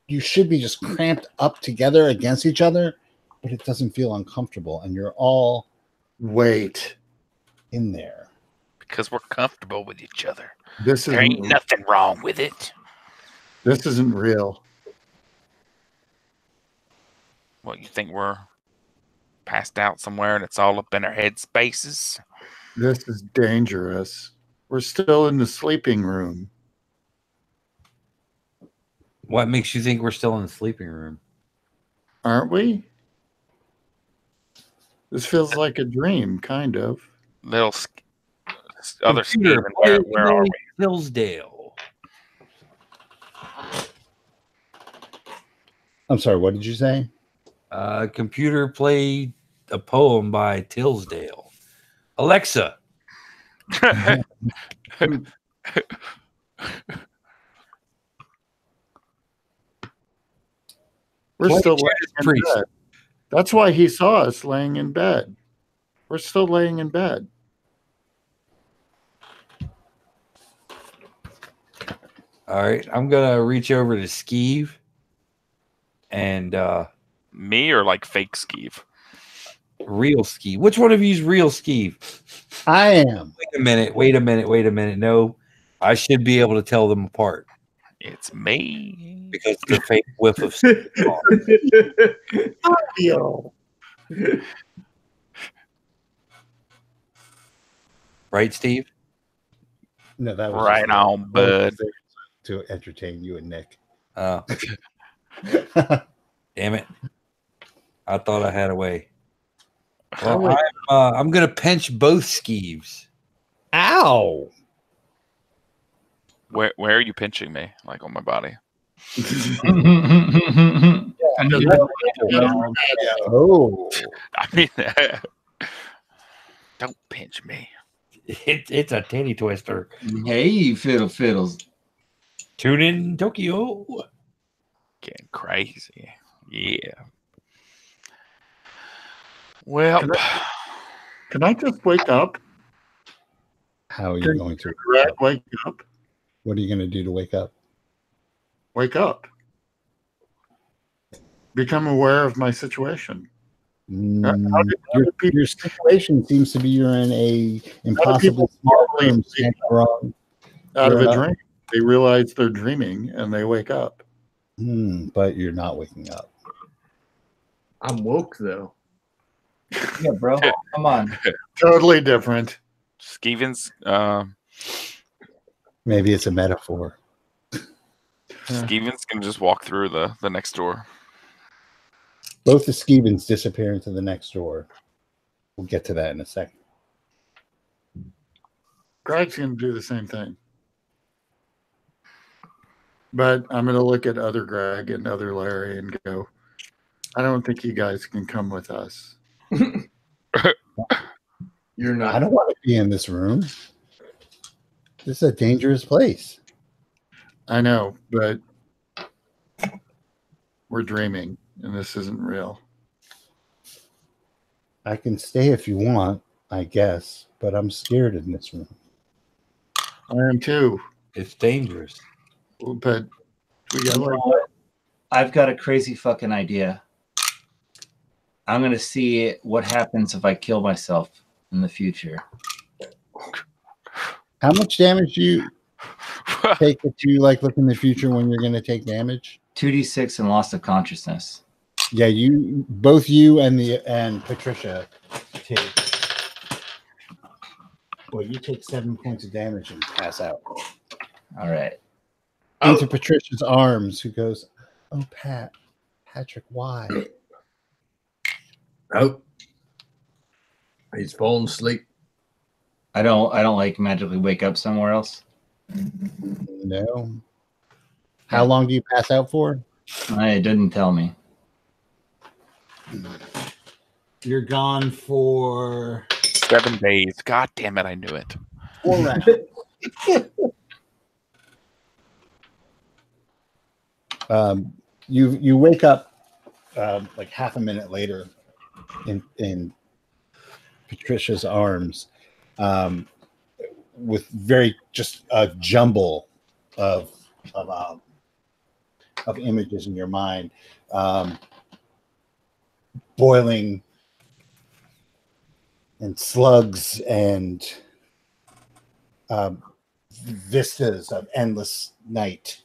you should be just cramped up together against each other, but it doesn't feel uncomfortable, and you're all Wait, in there. Because we're comfortable with each other. this There ain't isn't nothing wrong with it. this isn't real. What, you think we're passed out somewhere and it's all up in our head spaces? This is dangerous. We're still in the sleeping room. What makes you think we're still in the sleeping room? Aren't we? This feels like a dream, kind of. Little other Computer, Steven, where are we? Hillsdale. I'm sorry, what did you say? Computer played a poem by Tillsdale. Alexa, We're Play still Judas laying in Priest. bed. That's why he saw us laying in bed. We're still laying in bed. all right, I'm gonna reach over to Skeeve and Me or like fake Skeeve? real Skeeve. Which one of you's real Skeeve? I am. Wait a minute. No, I should be able to tell them apart It's me. because the fake whiff of Yo. right, Steve? No, that was Right just- on, bud. to entertain you and Nick. Oh, damn it! I thought I had a way. Well, I'm gonna pinch both Skeeves. Ow! Where are you pinching me? Like on my body? Oh, I mean, don't pinch me. It's a titty twister. Hey, fiddles. Tune in Tokyo. Getting crazy. Yeah. Well, Can I just wake up? how are you Can going to? Greg, wake up. What are you going to do to wake up? Wake up. Become aware of my situation. How did Your situation seems to be you're in a impossible small room, standing around. Out of Yeah. a dream, they realize they're dreaming and they wake up. But you're not waking up. I'm woke though. Yeah, bro. Come on. Totally different. Skeeven's Maybe it's a metaphor. Skeeven's gonna just walk through the next door. Both the Skevens disappear into the next door. We'll get to that in a second. Greg's going to do the same thing. But I'm going to look at other Greg and other Larry and go, I don't think you guys can come with us. You're I not. don't want to be in this room. This is a dangerous place. I know, but we're dreaming and this isn't real. I can stay if you want, I guess, but I'm scared in this room. I am too. It's dangerous. But we got You know like what? I've got a crazy fucking idea. I'm gonna see what happens if I kill myself in the future. How much damage do you take if you like look in the future when you're going to take damage? 2d6 and loss of consciousness. Yeah, both you and Patricia take. Well, you take 7 points of damage and pass out All right. into Patricia's arms, who goes, "Oh, Patrick, why?" Oh, he's falling asleep. I don't like magically wake up somewhere else. No. How long do you pass out for? It didn't tell me. You're gone for 7 days. God damn it! I knew it. 4 rounds. You wake up like half a minute later in Patricia's arms, with very just a jumble of images in your mind, boiling and slugs and vistas of endless night.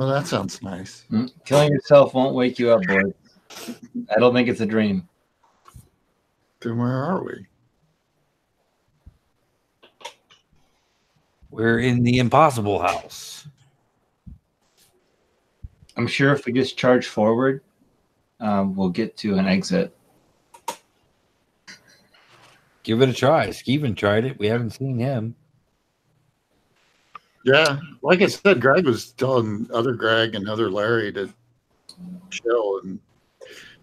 well, that sounds nice. Killing yourself won't wake you up, boys. I don't think it's a dream. Then where are we? We're in the impossible house. I'm sure if we just charge forward, we'll get to an exit. Give it a try. Skeeven tried it. We haven't seen him. Yeah, like I said, Greg was telling other Greg and other Larry to chill and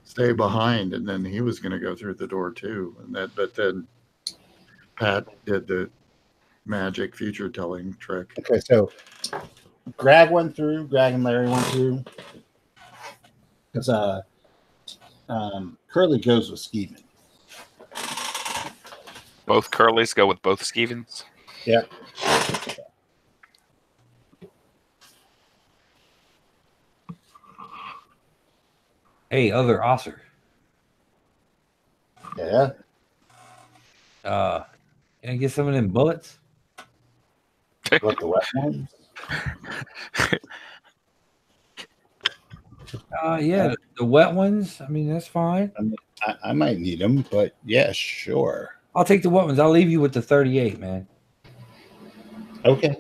stay behind, and then he was going to go through the door too. But then Pat did the magic future telling trick. Okay, so Greg and Larry went through, because Curly goes with Skeeven. Both Curlys go with both Skevens. Yeah. Hey, other Osser. Yeah. Can I get some of them bullets? What, the wet ones? Yeah, the wet ones. I mean, that's fine. I might need them, but yeah, sure. I'll take the wet ones. I'll leave you with the 38, man. Okay.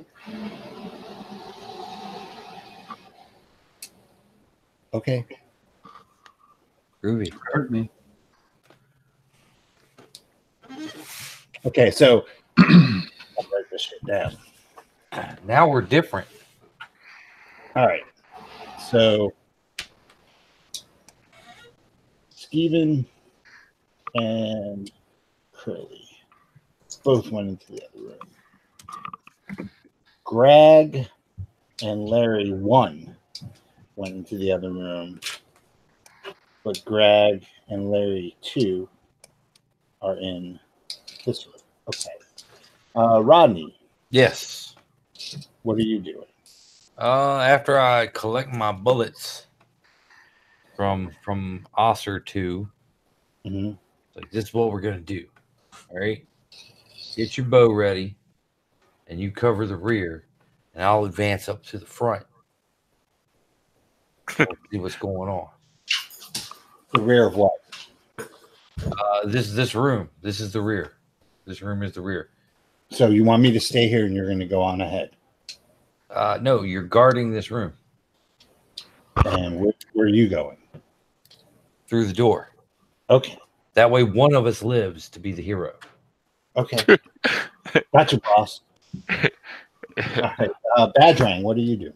Okay. Groovy. Hurt me. Okay, so I'll write this shit down. Now we're different. All right. So Skeeven and Curly both went into the other room. Greg and Larry went into the other room, but Greg and Larry 2 are in this room. Okay. Rodney, Yes. what are you doing? After I collect my bullets from Osser 2, Mm-hmm. like, this is what we're gonna do. All right. Get your bow ready, and you cover the rear, and I'll advance up to the front. We'll see what's going on. The rear of what? This room. This is the rear. This room is the rear. So you want me to stay here and you're going to go on ahead? No, you're guarding this room And where are you going? through the door. Okay. That way, one of us lives to be the hero. Okay. Gotcha, boss. All right. Badrang, what are you doing?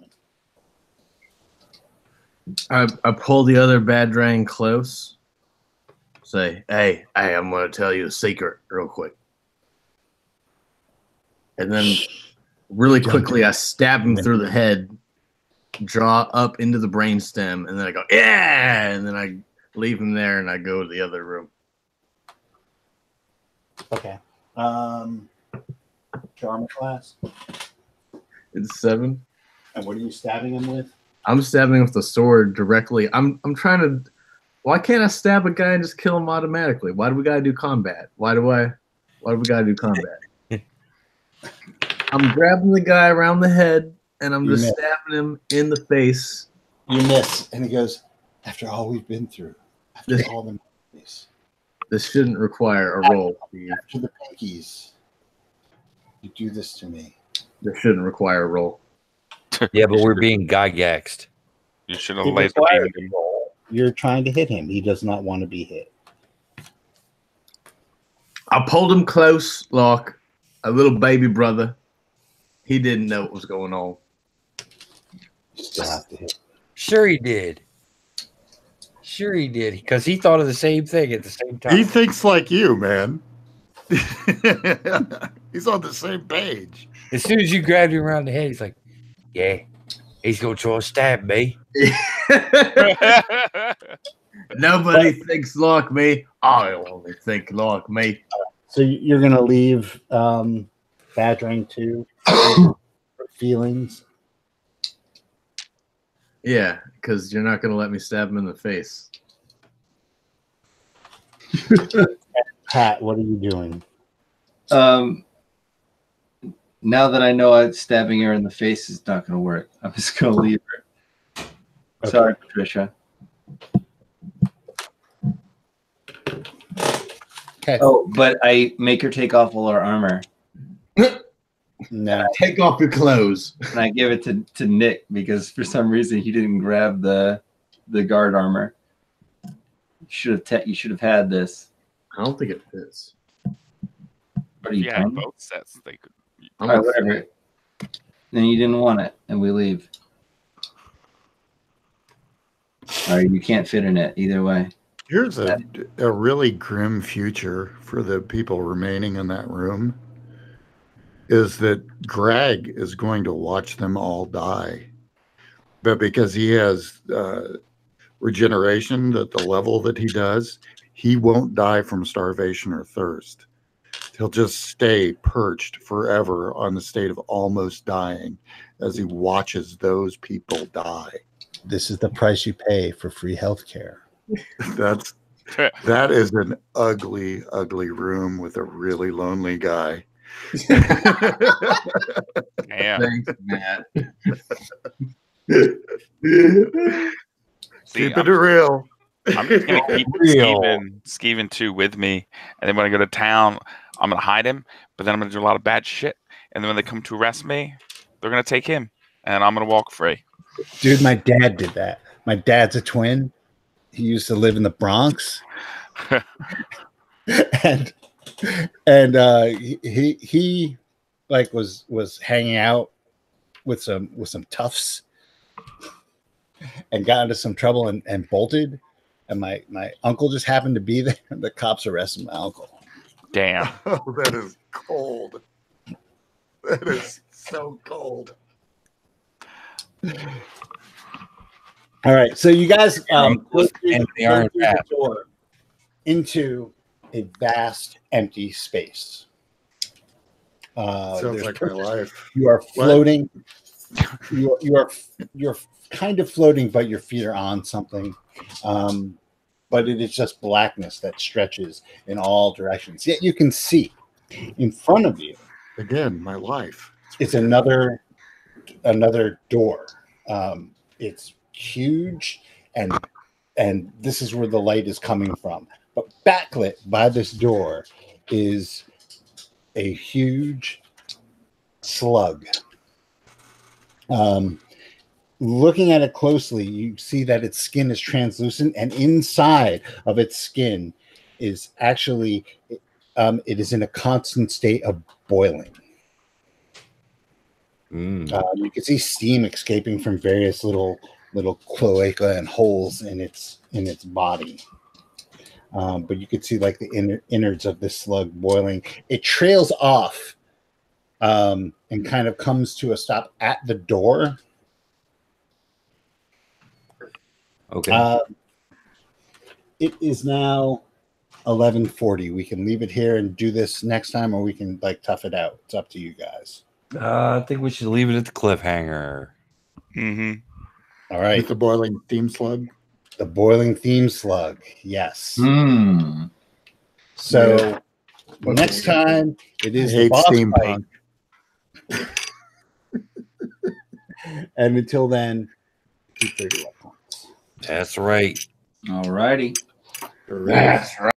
I pull the other Badrang close. Say, hey, I'm going to tell you a secret real quick. And then really quickly, I stab him through the head, draw up into the brainstem, and then I go, yeah! And then I leave him there and I go to the other room. Okay. Armor class. It's 7. And what are you stabbing him with? I'm stabbing him with the sword directly. I'm trying to. Why can't I stab a guy and just kill him automatically? Why do we gotta do combat? Why do we gotta do combat? I'm grabbing the guy around the head and I'm just stabbing him in the face. You miss, and he goes, "After all we've been through, after all the memories, This shouldn't require a roll. after the pinkies, you do this to me." This shouldn't require a roll. Yeah, but we're being gygaxed. You should have It laid the requires beam. a roll. You're trying to hit him. He does not want to be hit. I pulled him close, like a little baby brother. He didn't know what was going on. You still have to hit. Sure he did. Sure he did, because he thought of the same thing at the same time. He thinks like you, man. He's on the same page. As soon as you grabbed him around the head, he's like, yeah, he's going to try to stab me. Nobody thinks like me. I only think like me. So you're going to leave Badrang too for feelings. Yeah, because you're not going to let me stab him in the face. Pat, what are you doing? Now that I know stabbing her in the face is not going to work, I'm just going to leave her. Okay. Sorry, Patricia. Okay. Oh, but I make her take off all her armor, No. Take off your clothes. and I give it to Nick because for some reason he didn't grab the guard armor. You should have had this. I don't think it fits. What are you Yeah, dumb? both sets. They could. All right, whatever. Then you didn't want it, and we leave. All right, you can't fit in it either way. Here's a really grim future for the people remaining in that room is that Greg is going to watch them all die. But because he has regeneration at the level that he does, he won't die from starvation or thirst. He'll just stay perched forever on the state of almost dying as he watches those people die. This is the price you pay for free healthcare. That is an ugly, ugly room with a really lonely guy. Yeah. Thanks, Matt. See, Keep it real. I'm just gonna keep Skeevan 2 with me, and then when I go to town, I'm gonna hide him. But then I'm gonna do a lot of bad shit, and then when they come to arrest me, they're gonna take him, and I'm gonna walk free. Dude, my dad did that. My dad's a twin. He used to live in the Bronx. and he like was hanging out with some toughs and got into some trouble and bolted. And my uncle just happened to be there. The cops arrested my uncle. Damn. Oh, that is cold. That is so cold. All right, so you guys And go through the iron the trap. door into a vast empty space. Sounds there's like my life. You are floating. You're kind of floating, but your feet are on something. But it is just blackness that stretches in all directions. Yet you can see in front of you. Again, my life. It's another door. It's huge and and this is where the light is coming from. But backlit by this door is a huge slug. Looking at it closely, you see that its skin is translucent, and inside of its skin is actually it is in a constant state of boiling. You can see steam escaping from various little cloaca and holes in its body. But you can see like the innards of this slug boiling. It trails off and kind of comes to a stop at the door. Okay. It is now 11:40. We can leave it here and do this next time, or we can like tough it out. It's up to you guys. I think we should leave it at the cliffhanger. Mm-hmm. All right. With the boiling theme slug. The boiling theme slug. Yes. Hmm. So next time it is the Hate boss fight. steampunk. And until then, keep 30 luck points. That's right. All righty. That's right.